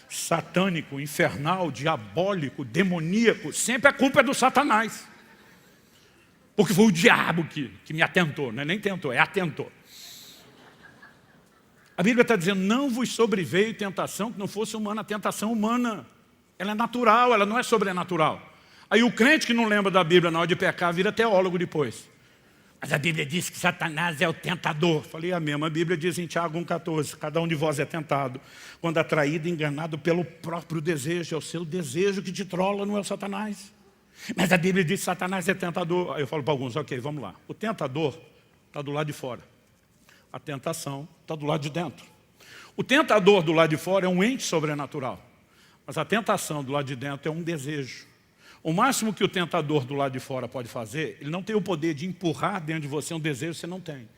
satânico, infernal, diabólico, demoníaco. Sempre a culpa é do Satanás. Porque foi o diabo que me atentou. Não é nem tentou, é atentou. A Bíblia está dizendo, não vos sobreveio tentação que não fosse humana. A tentação humana, ela é natural, ela não é sobrenatural. Aí o crente que não lembra da Bíblia na hora de pecar, vira teólogo depois. Mas a Bíblia diz que Satanás é o tentador. Falei a mesma, a Bíblia diz em Tiago 1,14, cada um de vós é tentado, quando atraído e enganado pelo próprio desejo. É o seu desejo que te trola, não é o Satanás. Mas a Bíblia diz que Satanás é tentador. Aí eu falo para alguns, ok, vamos lá. O tentador está do lado de fora. A tentação está do lado de dentro. O tentador do lado de fora é um ente sobrenatural. Mas a tentação do lado de dentro é um desejo. O máximo que o tentador do lado de fora pode fazer, ele não tem o poder de empurrar dentro de você um desejo que você não tem.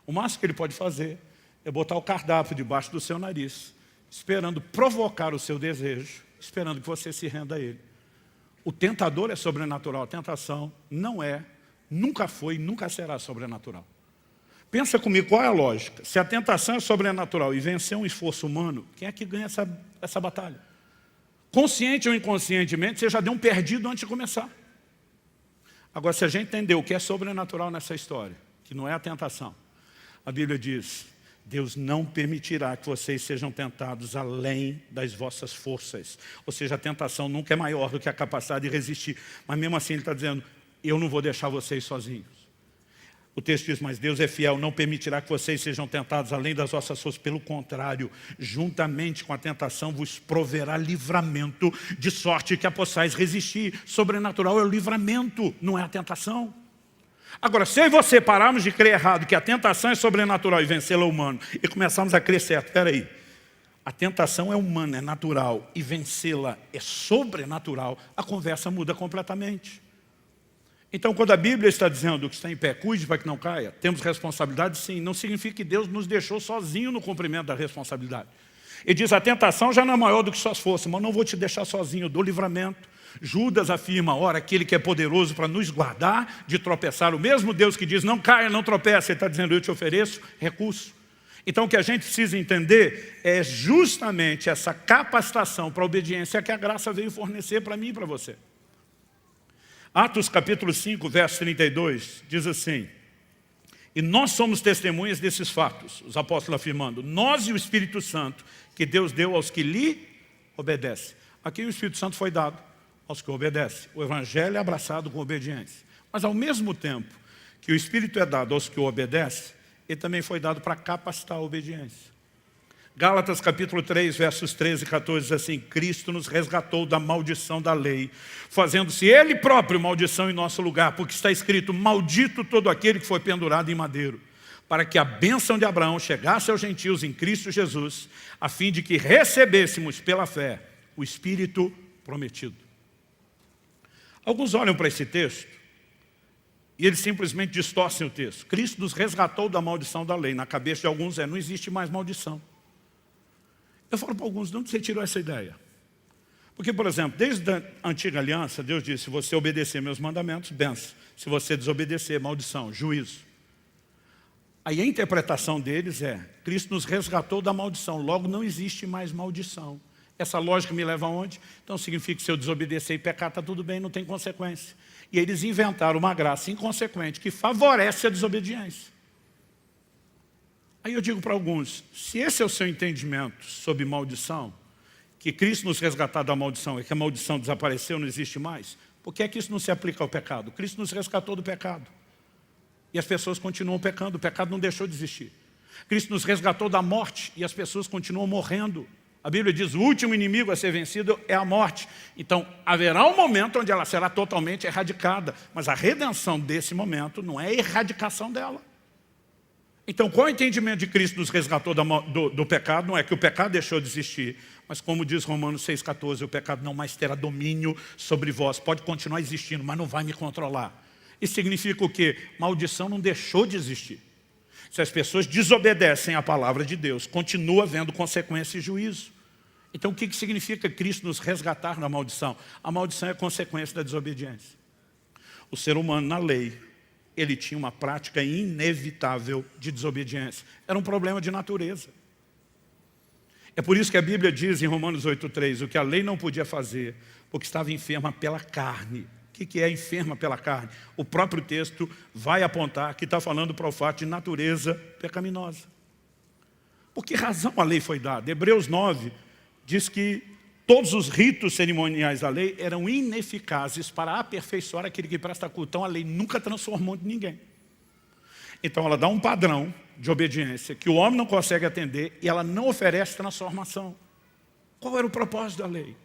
O máximo que ele pode fazer é botar o cardápio debaixo do seu nariz, esperando provocar o seu desejo, esperando que você se renda a ele. O tentador é sobrenatural, a tentação não é, nunca foi, nunca será sobrenatural. Pensa comigo, qual é a lógica? Se a tentação é sobrenatural e vencer um esforço humano, quem é que ganha essa batalha? Consciente ou inconscientemente, você já deu um perdido antes de começar. Agora, se a gente entender o que é sobrenatural nessa história, que não é a tentação, a Bíblia diz, Deus não permitirá que vocês sejam tentados além das vossas forças. Ou seja, a tentação nunca é maior do que a capacidade de resistir. Mas mesmo assim ele está dizendo, eu não vou deixar vocês sozinhos. O texto diz, mas Deus é fiel, não permitirá que vocês sejam tentados além das vossas forças. Pelo contrário, juntamente com a tentação vos proverá livramento, de sorte que a possais resistir. Sobrenatural é o livramento, não é a tentação. Agora, se eu e você pararmos de crer errado, que a tentação é sobrenatural e vencê-la é humano, e começarmos a crer certo, espera aí, a tentação é humana, é natural, e vencê-la é sobrenatural, a conversa muda completamente. Então, quando a Bíblia está dizendo que está em pé, cuide para que não caia, temos responsabilidade sim, não significa que Deus nos deixou sozinho no cumprimento da responsabilidade. Ele diz, a tentação já não é maior do que suas forças, mas não vou te deixar sozinho, eu dou livramento. Judas afirma, ora, aquele que é poderoso para nos guardar de tropeçar, o mesmo Deus que diz, não caia, não tropece, ele está dizendo, eu te ofereço recurso. Então, o que a gente precisa entender é justamente essa capacitação para a obediência que a graça veio fornecer para mim e para você. Atos capítulo 5, verso 32, diz assim, e nós somos testemunhas desses fatos, os apóstolos afirmando, nós e o Espírito Santo, que Deus deu aos que lhe obedecem. Aqui o Espírito Santo foi dado aos que obedecem. O Evangelho é abraçado com obediência. Mas ao mesmo tempo que o Espírito é dado aos que o obedecem, ele também foi dado para capacitar a obediência. Gálatas capítulo 3, versos 13 e 14 diz assim, Cristo nos resgatou da maldição da lei, fazendo-se Ele próprio maldição em nosso lugar, porque está escrito, maldito todo aquele que foi pendurado em madeiro, para que a bênção de Abraão chegasse aos gentios em Cristo Jesus, a fim de que recebêssemos pela fé o Espírito prometido. Alguns olham para esse texto e eles simplesmente distorcem o texto. Cristo nos resgatou da maldição da lei. Na cabeça de alguns não existe mais maldição. Eu falo para alguns, de onde você tirou essa ideia? Porque, por exemplo, desde a antiga aliança, Deus disse, se você obedecer meus mandamentos, bênção. Se você desobedecer, maldição, juízo. Aí a interpretação deles é, Cristo nos resgatou da maldição, logo não existe mais maldição. Essa lógica me leva aonde? Então significa que se eu desobedecer e pecar, está tudo bem, não tem consequência. E eles inventaram uma graça inconsequente que favorece a desobediência. Aí eu digo para alguns, se esse é o seu entendimento sobre maldição, que Cristo nos resgatar da maldição e que a maldição desapareceu, não existe mais, por que é que isso não se aplica ao pecado? Cristo nos resgatou do pecado. E as pessoas continuam pecando, o pecado não deixou de existir. Cristo nos resgatou da morte e as pessoas continuam morrendo. A Bíblia diz, o último inimigo a ser vencido é a morte. Então, haverá um momento onde ela será totalmente erradicada. Mas a redenção desse momento não é a erradicação dela. Então, qual é o entendimento de Cristo nos resgatou do pecado? Não é que o pecado deixou de existir, mas como diz Romanos 6,14, o pecado não mais terá domínio sobre vós. Pode continuar existindo, mas não vai me controlar. Isso significa o quê? Maldição não deixou de existir. Se as pessoas desobedecem à palavra de Deus, continua havendo consequência e juízo. Então, o que significa Cristo nos resgatar da maldição? A maldição é consequência da desobediência. O ser humano, na lei, ele tinha uma prática inevitável de desobediência. Era um problema de natureza. É por isso que a Bíblia diz em Romanos 8,3, o que a lei não podia fazer, porque estava enferma pela carne. O que é enferma pela carne? O próprio texto vai apontar que está falando para o fato de natureza pecaminosa. Por que razão a lei foi dada? Hebreus 9 diz que todos os ritos cerimoniais da lei eram ineficazes para aperfeiçoar aquele que presta culto. Então a lei nunca transformou ninguém. Então ela dá um padrão de obediência que o homem não consegue atender e ela não oferece transformação. Qual era o propósito da lei?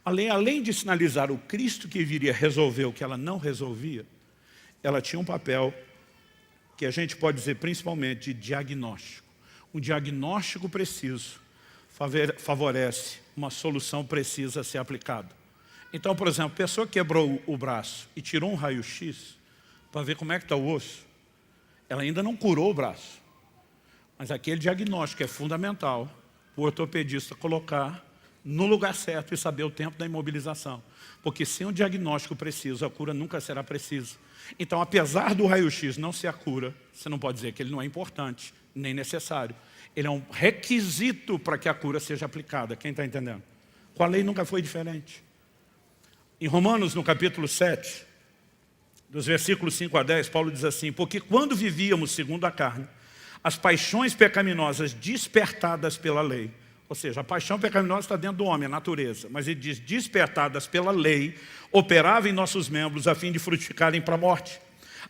A lei, além de sinalizar o Cristo que viria resolver o que ela não resolvia, ela tinha um papel que a gente pode dizer principalmente de diagnóstico. Um diagnóstico preciso favorece uma solução precisa a ser aplicada. Então, por exemplo, a pessoa quebrou o braço e tirou um raio-x para ver como é que está o osso, ela ainda não curou o braço. Mas aquele diagnóstico é fundamental para o ortopedista colocar no lugar certo e saber o tempo da imobilização. Porque sem um diagnóstico preciso, a cura nunca será precisa. Então, apesar do raio-x não ser a cura, você não pode dizer que ele não é importante, nem necessário. Ele é um requisito para que a cura seja aplicada. Quem está entendendo? Com a lei nunca foi diferente. Em Romanos, no capítulo 7, dos versículos 5 a 10, Paulo diz assim, porque quando vivíamos segundo a carne, as paixões pecaminosas despertadas pela lei, ou seja, a paixão pecaminosa está dentro do homem, a natureza, mas ele diz, despertadas pela lei, operavam em nossos membros a fim de frutificarem para a morte.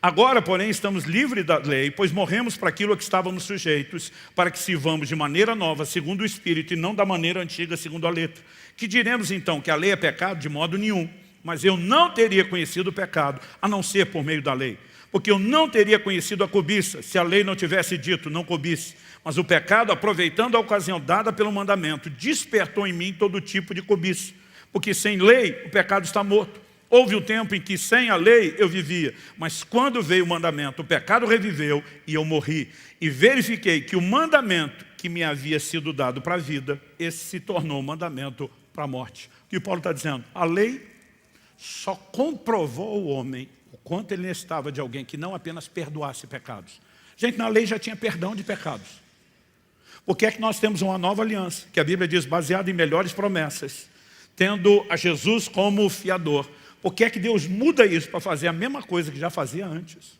Agora, porém, estamos livres da lei, pois morremos para aquilo a que estávamos sujeitos, para que sirvamos de maneira nova, segundo o Espírito, e não da maneira antiga, segundo a letra. Que diremos então? Que a lei é pecado? De modo nenhum. Mas eu não teria conhecido o pecado, a não ser por meio da lei. Porque eu não teria conhecido a cobiça, se a lei não tivesse dito, não cobice. Mas o pecado, aproveitando a ocasião dada pelo mandamento, despertou em mim todo tipo de cobiça. Porque sem lei, o pecado está morto. Houve o tempo em que sem a lei eu vivia, mas quando veio o mandamento, o pecado reviveu e eu morri. E verifiquei que o mandamento que me havia sido dado para a vida, esse se tornou mandamento para a morte. O que Paulo está dizendo? A lei só comprovou o homem o quanto ele necessitava de alguém que não apenas perdoasse pecados. Gente, na lei já tinha perdão de pecados. Por que é que nós temos uma nova aliança? Que a Bíblia diz, baseada em melhores promessas, tendo a Jesus como fiador. Por que é que Deus muda isso para fazer a mesma coisa que já fazia antes?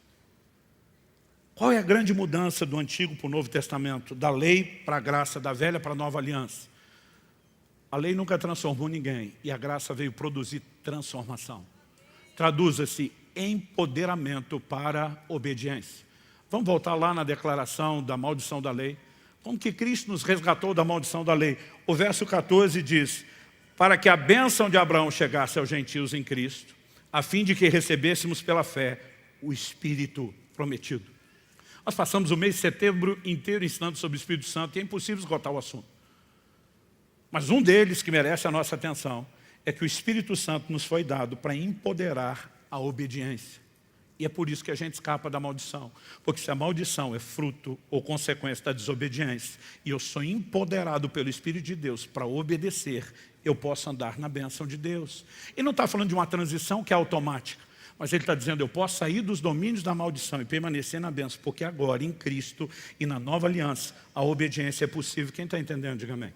Qual é a grande mudança do Antigo para o Novo Testamento? Da lei para a graça, da velha para a nova aliança. A lei nunca transformou ninguém e a graça veio produzir transformação. Traduza-se empoderamento para obediência. Vamos voltar lá na declaração da maldição da lei. Como que Cristo nos resgatou da maldição da lei? O verso 14 diz, para que a bênção de Abraão chegasse aos gentios em Cristo, a fim de que recebêssemos pela fé o Espírito prometido. Nós passamos o mês de setembro inteiro ensinando sobre o Espírito Santo e é impossível esgotar o assunto. Mas um deles que merece a nossa atenção é que o Espírito Santo nos foi dado para empoderar a obediência. E é por isso que a gente escapa da maldição. Porque se a maldição é fruto ou consequência da desobediência, e eu sou empoderado pelo Espírito de Deus para obedecer, eu posso andar na bênção de Deus. E não está falando de uma transição que é automática, mas ele está dizendo, eu posso sair dos domínios da maldição e permanecer na bênção, porque agora, em Cristo e na nova aliança, a obediência é possível. Quem está entendendo, diga amém.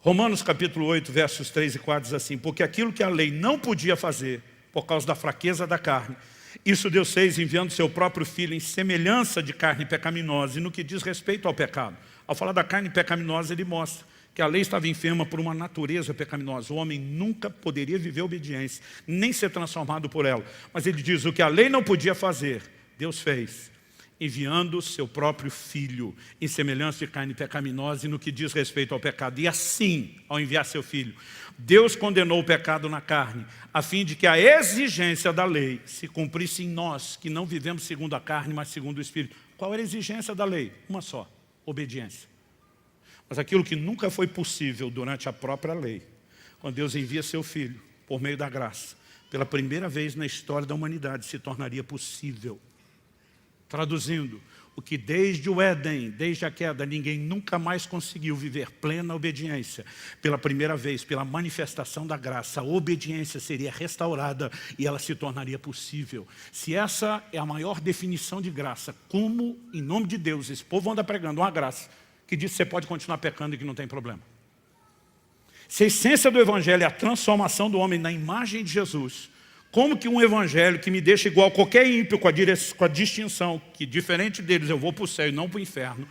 Romanos capítulo 8, versos 3 e 4 diz assim, porque aquilo que a lei não podia fazer, por causa da fraqueza da carne, isso Deus fez enviando seu próprio Filho em semelhança de carne pecaminosa, e no que diz respeito ao pecado. Ao falar da carne pecaminosa, ele mostra que a lei estava enferma por uma natureza pecaminosa. O homem nunca poderia viver obediência, nem ser transformado por ela. Mas ele diz, o que a lei não podia fazer, Deus fez, enviando seu próprio Filho em semelhança de carne pecaminosa e no que diz respeito ao pecado. E assim, ao enviar seu Filho, Deus condenou o pecado na carne, a fim de que a exigência da lei se cumprisse em nós, que não vivemos segundo a carne, mas segundo o Espírito. Qual era a exigência da lei? Uma só, obediência. Mas aquilo que nunca foi possível durante a própria lei, quando Deus envia seu Filho, por meio da graça, pela primeira vez na história da humanidade, se tornaria possível. Traduzindo, o que desde o Éden, desde a queda, ninguém nunca mais conseguiu viver plena obediência. Pela primeira vez, pela manifestação da graça, a obediência seria restaurada e ela se tornaria possível. Se essa é a maior definição de graça, como, em nome de Deus, esse povo anda pregando uma graça que diz que você pode continuar pecando e que não tem problema. Se a essência do Evangelho é a transformação do homem na imagem de Jesus, como que um evangelho que me deixa igual a qualquer ímpio, com a distinção que diferente deles eu vou para o céu e não para o inferno,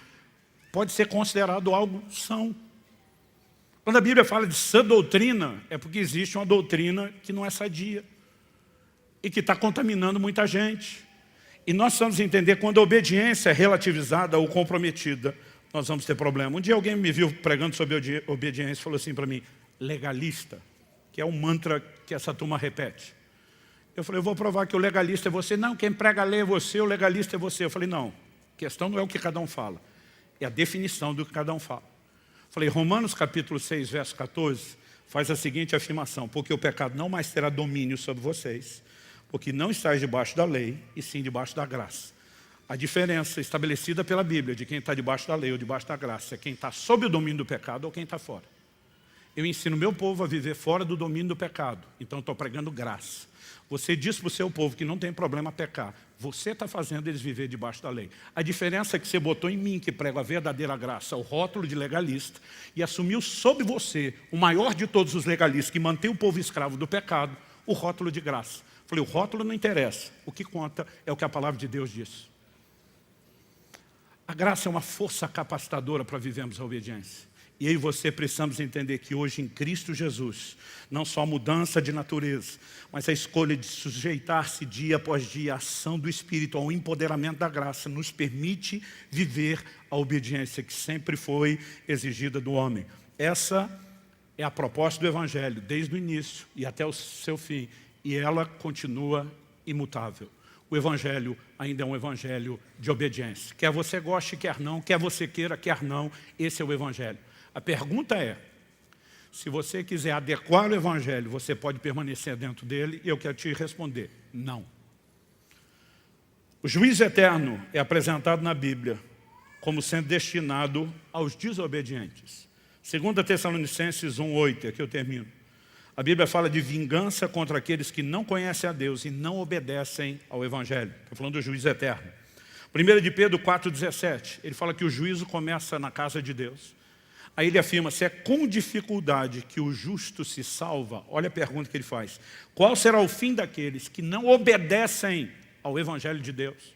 pode ser considerado algo são? Quando a Bíblia fala de sã doutrina, é porque existe uma doutrina que não é sadia e que está contaminando muita gente. E nós precisamos entender, quando a obediência é relativizada ou comprometida, nós vamos ter problema. Um dia alguém me viu pregando sobre obediência e falou assim para mim, legalista, que é um mantra que essa turma repete. Eu falei, eu vou provar que o legalista é você. Não, quem prega a lei é você, o legalista é você. Eu falei, não, a questão não é o que cada um fala, é a definição do que cada um fala. Eu falei, Romanos capítulo 6, verso 14, faz a seguinte afirmação, porque o pecado não mais terá domínio sobre vocês, porque não estáis debaixo da lei, e sim debaixo da graça. A diferença estabelecida pela Bíblia de quem está debaixo da lei ou debaixo da graça é quem está sob o domínio do pecado ou quem está fora. Eu ensino meu povo a viver fora do domínio do pecado, então estou pregando graça. Você diz para o seu povo que não tem problema pecar. Você está fazendo eles viver debaixo da lei. A diferença é que você botou em mim, que prego a verdadeira graça, o rótulo de legalista, e assumiu sobre você, o maior de todos os legalistas, que mantém o povo escravo do pecado, o rótulo de graça. Falei, o rótulo não interessa. O que conta é o que a palavra de Deus diz. A graça é uma força capacitadora para vivermos a obediência. E eu e você precisamos entender que hoje em Cristo Jesus, não só a mudança de natureza, mas a escolha de sujeitar-se dia após dia à ação do Espírito, ao empoderamento da graça, nos permite viver a obediência que sempre foi exigida do homem. Essa é a proposta do Evangelho, desde o início e até o seu fim, e ela continua imutável. O Evangelho ainda é um Evangelho de obediência. Quer você goste, quer não, quer você queira, quer não, esse é o Evangelho. A pergunta é, se você quiser adequar o Evangelho, você pode permanecer dentro dele? E eu quero te responder, não. O juízo eterno é apresentado na Bíblia como sendo destinado aos desobedientes. 2 Tessalonicenses 1:8, aqui eu termino. A Bíblia fala de vingança contra aqueles que não conhecem a Deus e não obedecem ao Evangelho. Estou falando do juízo eterno. 1 de Pedro 4:17, ele fala que o juízo começa na casa de Deus. Aí ele afirma, se é com dificuldade que o justo se salva, olha a pergunta que ele faz, qual será o fim daqueles que não obedecem ao Evangelho de Deus?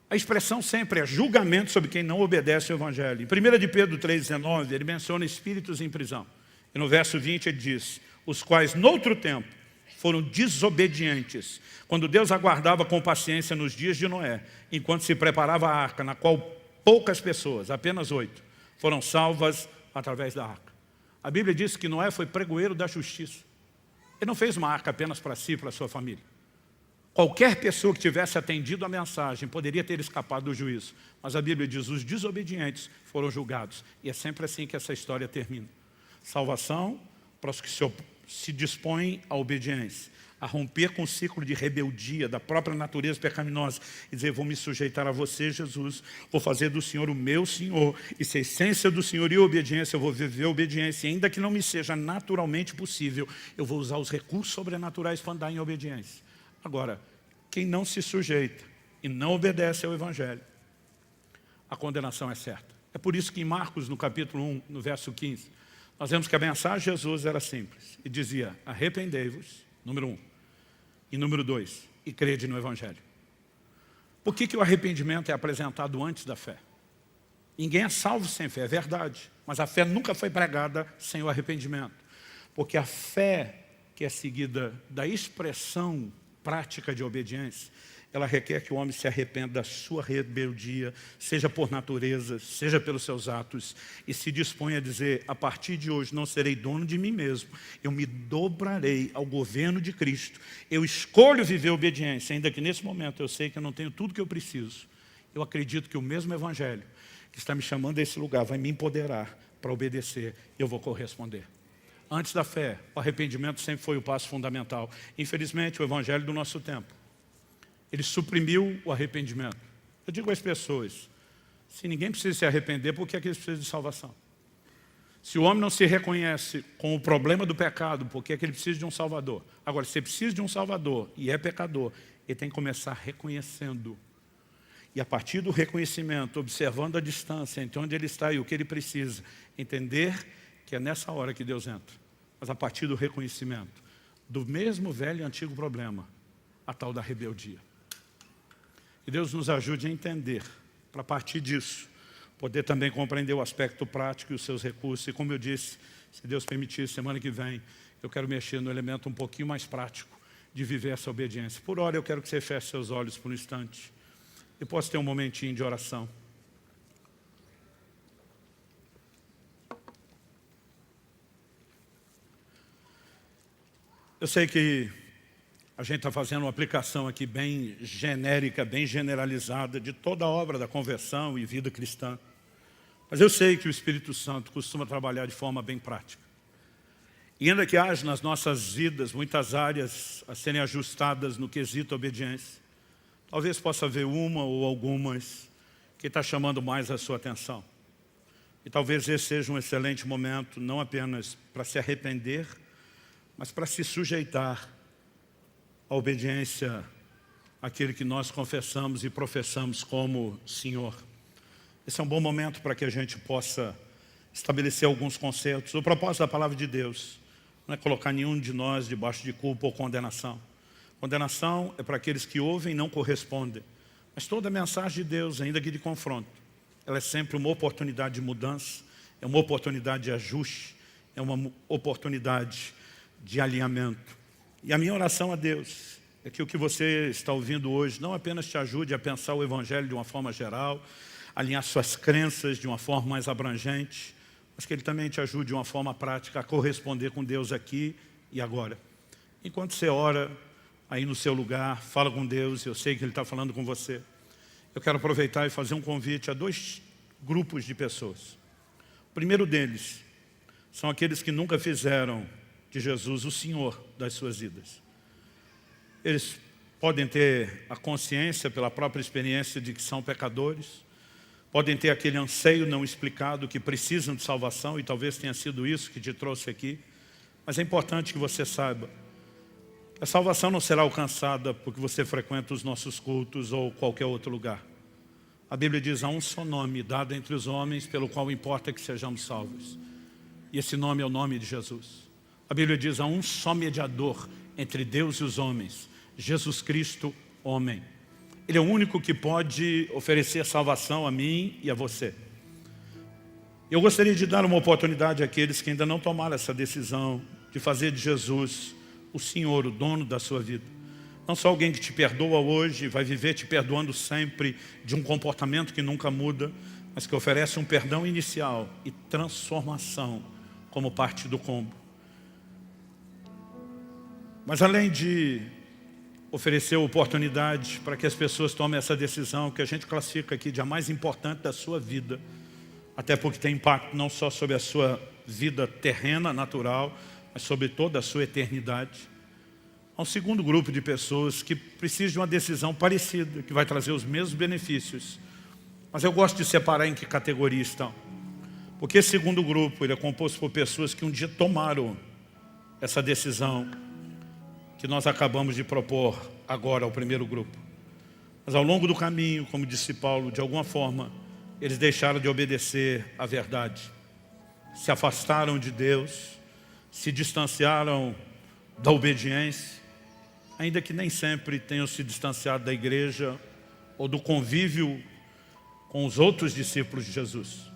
A expressão sempre é julgamento sobre quem não obedece ao Evangelho. Em 1 de Pedro 3,19, ele menciona espíritos em prisão. E no verso 20 ele diz, os quais noutro tempo foram desobedientes, quando Deus aguardava com paciência nos dias de Noé, enquanto se preparava a arca, na qual poucas pessoas, apenas 8, foram salvas através da arca. A Bíblia diz que Noé foi pregoeiro da justiça. Ele não fez uma arca apenas para si e para a sua família. Qualquer pessoa que tivesse atendido a mensagem poderia ter escapado do juízo. Mas a Bíblia diz, os desobedientes foram julgados. E é sempre assim que essa história termina. Salvação para os que se dispõem à obediência, a romper com o ciclo de rebeldia da própria natureza pecaminosa e dizer, vou me sujeitar a você, Jesus, vou fazer do Senhor o meu Senhor, e se a essência do Senhor e a obediência, eu vou viver a obediência, e ainda que não me seja naturalmente possível, eu vou usar os recursos sobrenaturais para andar em obediência. Agora, quem não se sujeita e não obedece ao Evangelho, a condenação é certa. É por isso que em Marcos, no capítulo 1, no verso 15, nós vemos que a mensagem de Jesus era simples, e dizia, arrependei-vos, número 1, e número 2, e crede no Evangelho. Por que o arrependimento é apresentado antes da fé? Ninguém é salvo sem fé, é verdade. Mas a fé nunca foi pregada sem o arrependimento. Porque a fé que é seguida da expressão prática de obediência, ela requer que o homem se arrependa da sua rebeldia, seja por natureza, seja pelos seus atos, e se dispõe a dizer, a partir de hoje não serei dono de mim mesmo, eu me dobrarei ao governo de Cristo, eu escolho viver a obediência, ainda que nesse momento eu sei que eu não tenho tudo que eu preciso. Eu acredito que o mesmo Evangelho que está me chamando a esse lugar vai me empoderar para obedecer, e eu vou corresponder. Antes da fé, o arrependimento sempre foi o passo fundamental. Infelizmente, o Evangelho do nosso tempo, ele suprimiu o arrependimento. Eu digo às pessoas, se ninguém precisa se arrepender, por que é que eles precisam de salvação? Se o homem não se reconhece com o problema do pecado, por que é que ele precisa de um Salvador? Agora, se ele precisa de um Salvador e é pecador, ele tem que começar reconhecendo. E a partir do reconhecimento, observando a distância entre onde ele está e o que ele precisa, entender que é nessa hora que Deus entra. Mas a partir do reconhecimento do mesmo velho e antigo problema, a tal da rebeldia. Que Deus nos ajude a entender, para a partir disso, poder também compreender o aspecto prático e os seus recursos. E como eu disse, se Deus permitir, semana que vem, eu quero mexer no elemento um pouquinho mais prático de viver essa obediência. Por hora, eu quero que você feche seus olhos por um instante. E posso ter um momentinho de oração. Eu sei que a gente está fazendo uma aplicação aqui bem genérica, bem generalizada de toda a obra da conversão e vida cristã. Mas eu sei que o Espírito Santo costuma trabalhar de forma bem prática. E ainda que haja nas nossas vidas muitas áreas a serem ajustadas no quesito obediência, talvez possa haver uma ou algumas que está chamando mais a sua atenção. E talvez esse seja um excelente momento, não apenas para se arrepender, mas para se sujeitar à obediência àquele que nós confessamos e professamos como Senhor. Esse é um bom momento para que a gente possa estabelecer alguns conceitos. O propósito da palavra de Deus não é colocar nenhum de nós debaixo de culpa ou condenação. Condenação é para aqueles que ouvem e não correspondem. Mas toda a mensagem de Deus, ainda que de confronto, ela é sempre uma oportunidade de mudança, é uma oportunidade de ajuste, é uma oportunidade de alinhamento. E a minha oração a Deus é que o que você está ouvindo hoje não apenas te ajude a pensar o Evangelho de uma forma geral, alinhar suas crenças de uma forma mais abrangente, mas que Ele também te ajude de uma forma prática a corresponder com Deus aqui e agora. Enquanto você ora aí no seu lugar, fala com Deus, eu sei que Ele está falando com você. Eu quero aproveitar e fazer um convite a dois grupos de pessoas. O primeiro deles são aqueles que nunca fizeram de Jesus o Senhor das suas vidas. Eles podem ter a consciência pela própria experiência de que são pecadores, podem ter aquele anseio não explicado que precisam de salvação, e talvez tenha sido isso que te trouxe aqui. Mas é importante que você saiba, a salvação não será alcançada porque você frequenta os nossos cultos ou qualquer outro lugar. A Bíblia diz, há um só nome dado entre os homens pelo qual importa que sejamos salvos. E esse nome é o nome de Jesus. A Bíblia diz, há um só mediador entre Deus e os homens, Jesus Cristo, homem. Ele é o único que pode oferecer salvação a mim e a você. Eu gostaria de dar uma oportunidade àqueles que ainda não tomaram essa decisão de fazer de Jesus o Senhor, o dono da sua vida. Não só alguém que te perdoa hoje, vai viver te perdoando sempre de um comportamento que nunca muda, mas que oferece um perdão inicial e transformação como parte do combo. Mas além de oferecer oportunidade para que as pessoas tomem essa decisão, que a gente classifica aqui de a mais importante da sua vida, até porque tem impacto não só sobre a sua vida terrena, natural, mas sobre toda a sua eternidade. Há um segundo grupo de pessoas que precisam de uma decisão parecida, que vai trazer os mesmos benefícios. Mas eu gosto de separar em que categoria estão. Porque esse segundo grupo ele é composto por pessoas que um dia tomaram essa decisão que nós acabamos de propor agora ao primeiro grupo. Mas ao longo do caminho, como disse Paulo, de alguma forma, eles deixaram de obedecer à verdade. Se afastaram de Deus, se distanciaram da obediência, ainda que nem sempre tenham se distanciado da igreja ou do convívio com os outros discípulos de Jesus.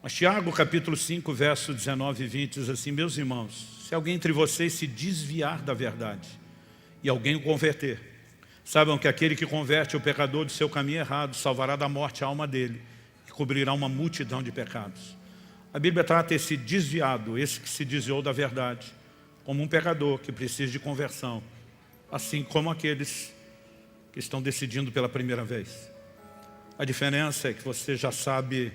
Mas Tiago, capítulo 5, verso 19 e 20, diz assim: meus irmãos, se alguém entre vocês se desviar da verdade e alguém o converter, saibam que aquele que converte o pecador do seu caminho errado salvará da morte a alma dele e cobrirá uma multidão de pecados. A Bíblia trata esse desviado, esse que se desviou da verdade, como um pecador que precisa de conversão, assim como aqueles que estão decidindo pela primeira vez. A diferença é que você já sabe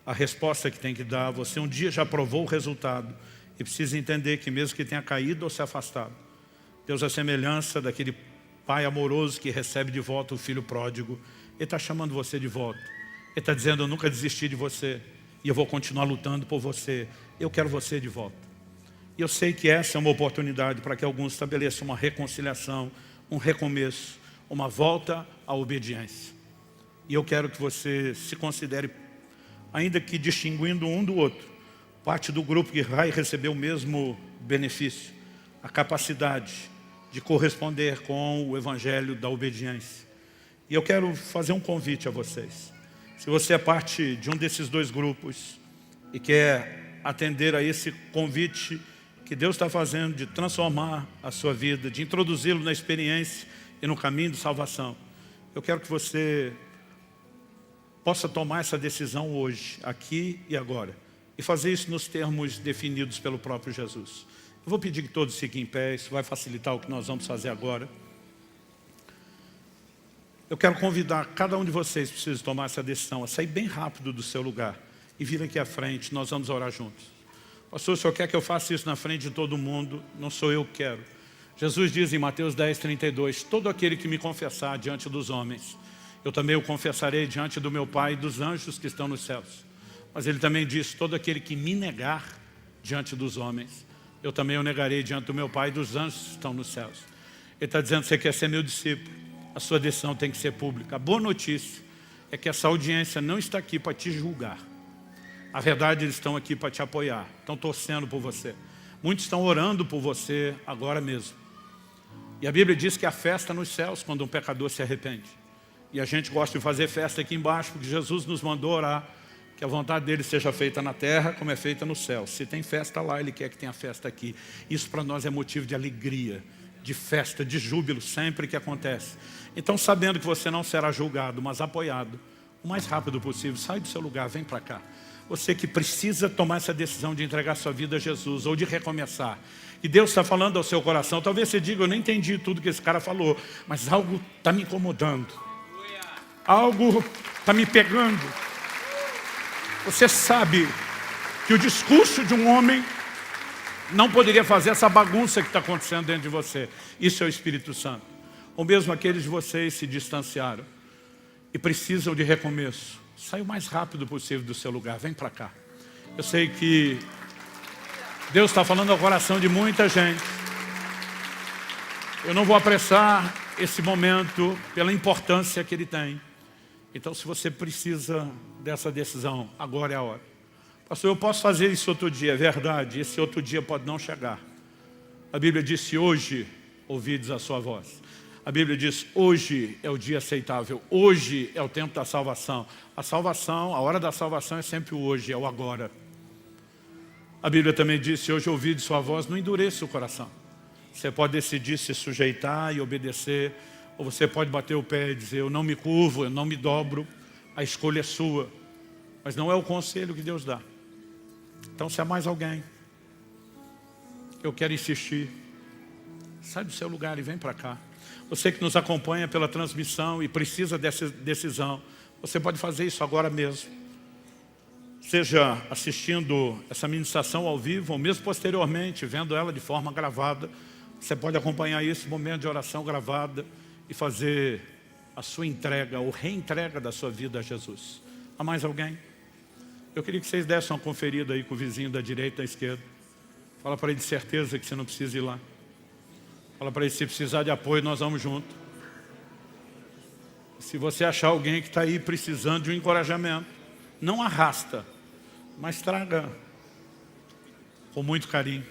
a resposta que tem que dar, você um dia já provou o resultado e precisa entender que mesmo que tenha caído ou se afastado, Deus é a semelhança daquele pai amoroso que recebe de volta o filho pródigo. Ele está chamando você de volta. Ele está dizendo: eu nunca desisti de você e eu vou continuar lutando por você. Eu quero você de volta. E eu sei que essa é uma oportunidade para que alguns estabeleçam uma reconciliação, um recomeço, uma volta à obediência. E eu quero que você se considere, ainda que distinguindo um do outro, parte do grupo que vai receber o mesmo benefício, a capacidade de corresponder com o evangelho da obediência. E eu quero fazer um convite a vocês. Se você é parte de um desses dois grupos e quer atender a esse convite que Deus está fazendo de transformar a sua vida, de introduzi-lo na experiência e no caminho de salvação, eu quero que você possa tomar essa decisão hoje, aqui e agora, e fazer isso nos termos definidos pelo próprio Jesus. Eu vou pedir que todos fiquem em pé, isso vai facilitar o que nós vamos fazer agora. Eu quero convidar cada um de vocês que precisa tomar essa decisão a sair bem rápido do seu lugar e vir aqui à frente, nós vamos orar juntos. Pastor, o senhor quer que eu faça isso na frente de todo mundo? Não sou eu que quero. Jesus diz em Mateus 10, 32, todo aquele que me confessar diante dos homens, eu também o confessarei diante do meu Pai e dos anjos que estão nos céus. Mas ele também diz: todo aquele que me negar diante dos homens, eu também o negarei diante do meu Pai e dos anjos que estão nos céus. Ele está dizendo: você quer ser meu discípulo, a sua decisão tem que ser pública. A boa notícia é que essa audiência não está aqui para te julgar. A verdade, eles estão aqui para te apoiar, estão torcendo por você. Muitos estão orando por você agora mesmo. E a Bíblia diz que há festa nos céus quando um pecador se arrepende. E a gente gosta de fazer festa aqui embaixo, porque Jesus nos mandou orar que a vontade dele seja feita na terra como é feita no céu. Se tem festa lá, ele quer que tenha festa aqui. Isso para nós é motivo de alegria, de festa, de júbilo, sempre que acontece. Então, sabendo que você não será julgado, mas apoiado, o mais rápido possível, sai do seu lugar, vem para cá. Você que precisa tomar essa decisão de entregar sua vida a Jesus ou de recomeçar, e Deus está falando ao seu coração, talvez você diga: eu não entendi tudo que esse cara falou, mas algo está me incomodando, algo está me pegando. Você sabe que o discurso de um homem não poderia fazer essa bagunça que está acontecendo dentro de você. Isso é o Espírito Santo. Ou mesmo aqueles de vocês se distanciaram e precisam de recomeço. Sai o mais rápido possível do seu lugar, vem para cá. Eu sei que Deus está falando ao coração de muita gente. Eu não vou apressar esse momento pela importância que ele tem. Então, se você precisa dessa decisão, agora é a hora. Pastor, eu posso fazer isso outro dia, é verdade, esse outro dia pode não chegar. A Bíblia diz: se hoje ouvides a sua voz. A Bíblia diz: hoje é o dia aceitável, hoje é o tempo da salvação. A salvação, a hora da salvação é sempre o hoje, é o agora. A Bíblia também diz: se hoje ouvides sua voz, não endureça o coração. Você pode decidir se sujeitar e obedecer, ou você pode bater o pé e dizer: eu não me curvo, eu não me dobro. A escolha é sua, mas não é o conselho que Deus dá. Então, se há mais alguém, eu quero insistir, sai do seu lugar e vem para cá. Você que nos acompanha pela transmissão e precisa dessa decisão, você pode fazer isso agora mesmo. Seja assistindo essa ministração ao vivo, ou mesmo posteriormente, vendo ela de forma gravada. Você pode acompanhar esse momento de oração gravada e fazer a sua entrega ou reentrega da sua vida a Jesus. Há mais alguém? Eu queria que vocês dessem uma conferida aí com o vizinho da direita e da esquerda. Fala para ele de certeza que você não precisa ir lá. Fala para ele: se precisar de apoio, nós vamos junto. Se você achar alguém que está aí precisando de um encorajamento, não arrasta, mas traga com muito carinho.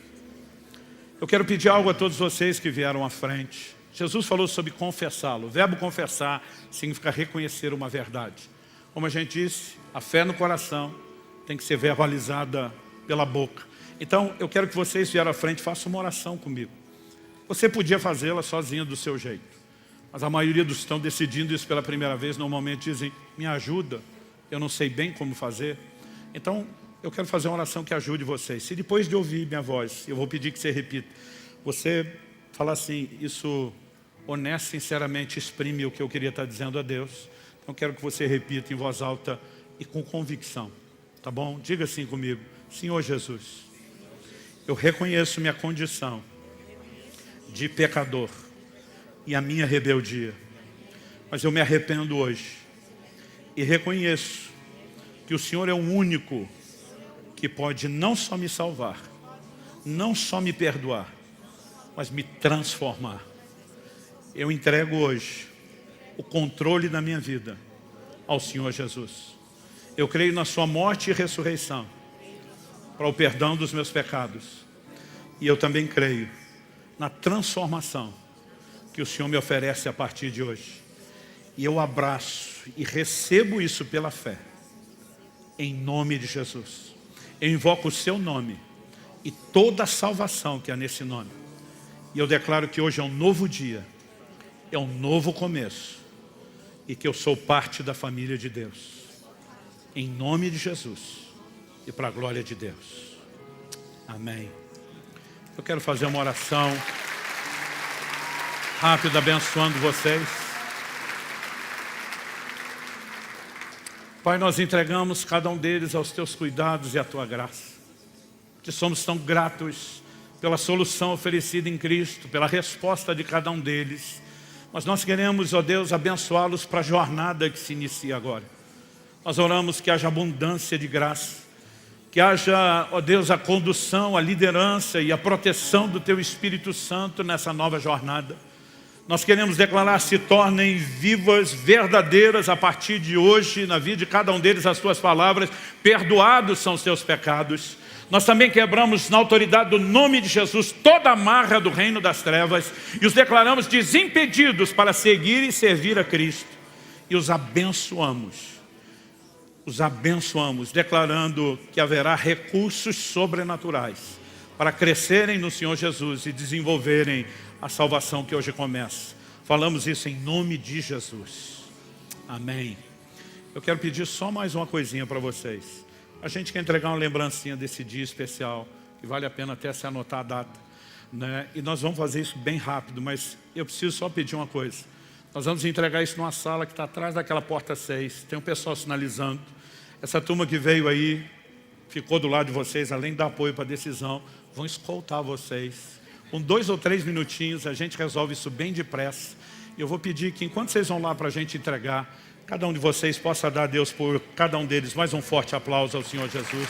Eu quero pedir algo a todos vocês que vieram à frente. Jesus falou sobre confessá-lo. O verbo confessar significa reconhecer uma verdade. Como a gente disse, a fé no coração tem que ser verbalizada pela boca. Então, eu quero que vocês vieram à frente e façam uma oração comigo. Você podia fazê-la sozinho do seu jeito, mas a maioria dos que estão decidindo isso pela primeira vez, normalmente dizem, me ajuda, eu não sei bem como fazer. Então, eu quero fazer uma oração que ajude vocês. Se depois de ouvir minha voz, eu vou pedir que você repita, você fala assim, isso honesto, sinceramente exprime o que eu queria estar dizendo a Deus. Então, quero que você repita em voz alta e com convicção, tá bom? Diga assim comigo, Senhor Jesus, eu reconheço minha condição de pecador e a minha rebeldia, mas eu me arrependo hoje e reconheço que o Senhor é o único que pode não só me salvar, não só me perdoar, mas me transformar. Eu entrego hoje o controle da minha vida ao Senhor Jesus. Eu creio na sua morte e ressurreição para o perdão dos meus pecados. E eu também creio na transformação que o Senhor me oferece a partir de hoje. E eu abraço e recebo isso pela fé, em nome de Jesus. Eu invoco o seu nome e toda a salvação que há nesse nome. E eu declaro que hoje é um novo dia, é um novo começo, e que eu sou parte da família de Deus. Em nome de Jesus e para a glória de Deus. Amém. Eu quero fazer uma oração rápida, abençoando vocês. Pai, nós entregamos cada um deles aos teus cuidados e à tua graça. Que somos tão gratos pela solução oferecida em Cristo, pela resposta de cada um deles. Mas nós queremos, ó Deus, abençoá-los para a jornada que se inicia agora. Nós oramos que haja abundância de graça, que haja, ó Deus, a condução, a liderança e a proteção do Teu Espírito Santo nessa nova jornada. Nós queremos declarar, se tornem vivas, verdadeiras a partir de hoje, na vida de cada um deles, as Tuas palavras, perdoados são os Teus pecados. Nós também quebramos na autoridade do nome de Jesus toda a amarra do reino das trevas e os declaramos desimpedidos para seguir e servir a Cristo. E os abençoamos, declarando que haverá recursos sobrenaturais para crescerem no Senhor Jesus e desenvolverem a salvação que hoje começa. Falamos isso em nome de Jesus. Amém. Eu quero pedir só mais uma coisinha para vocês. A gente quer entregar uma lembrancinha desse dia especial, que vale a pena até se anotar a data, né? E nós vamos fazer isso bem rápido, mas eu preciso só pedir uma coisa. Nós vamos entregar isso numa sala que está atrás daquela porta 6. Tem um pessoal sinalizando. Essa turma que veio aí, ficou do lado de vocês, além de dar apoio para a decisão, vão escoltar vocês. Com 2 ou 3 minutinhos, a gente resolve isso bem depressa. E eu vou pedir que, enquanto vocês vão lá para a gente entregar, cada um de vocês possa dar a Deus por cada um deles mais um forte aplauso ao Senhor Jesus.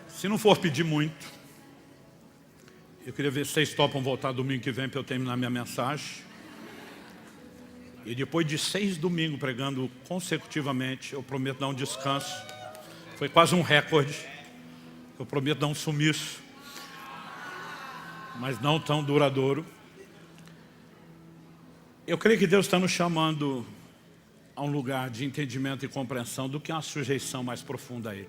Se não for pedir muito, eu queria ver se vocês topam voltar domingo que vem para eu terminar minha mensagem. E depois de 6 domingos pregando consecutivamente, eu prometo dar um descanso. Foi quase um recorde. Eu prometo dar um sumiço, mas não tão duradouro. Eu creio que Deus está nos chamando a um lugar de entendimento e compreensão do que é uma sujeição mais profunda a Ele.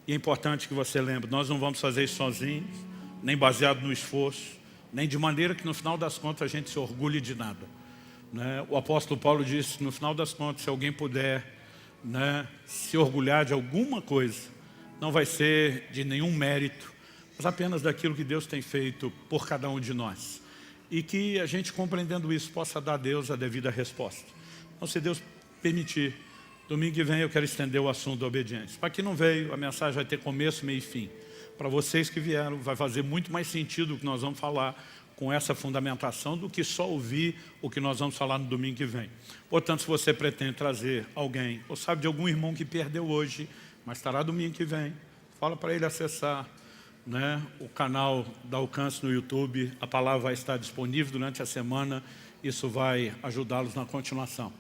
E é importante que você lembre, nós não vamos fazer isso sozinhos, nem baseado no esforço, nem de maneira que no final das contas a gente se orgulhe de nada, né? O apóstolo Paulo disse, no final das contas, se alguém puder, né, se orgulhar de alguma coisa, não vai ser de nenhum mérito, mas apenas daquilo que Deus tem feito por cada um de nós. E que a gente, compreendendo isso, possa dar a Deus a devida resposta. Então, se Deus permitir, domingo que vem eu quero estender o assunto da obediência. Para quem não veio, a mensagem vai ter começo, meio e fim. Para vocês que vieram, vai fazer muito mais sentido o que nós vamos falar com essa fundamentação do que só ouvir o que nós vamos falar no domingo que vem. Portanto, se você pretende trazer alguém, ou sabe de algum irmão que perdeu hoje, mas estará domingo que vem, fala para ele acessar, né, o canal da Alcance no YouTube. A palavra vai estar disponível durante a semana. Isso vai ajudá-los na continuação.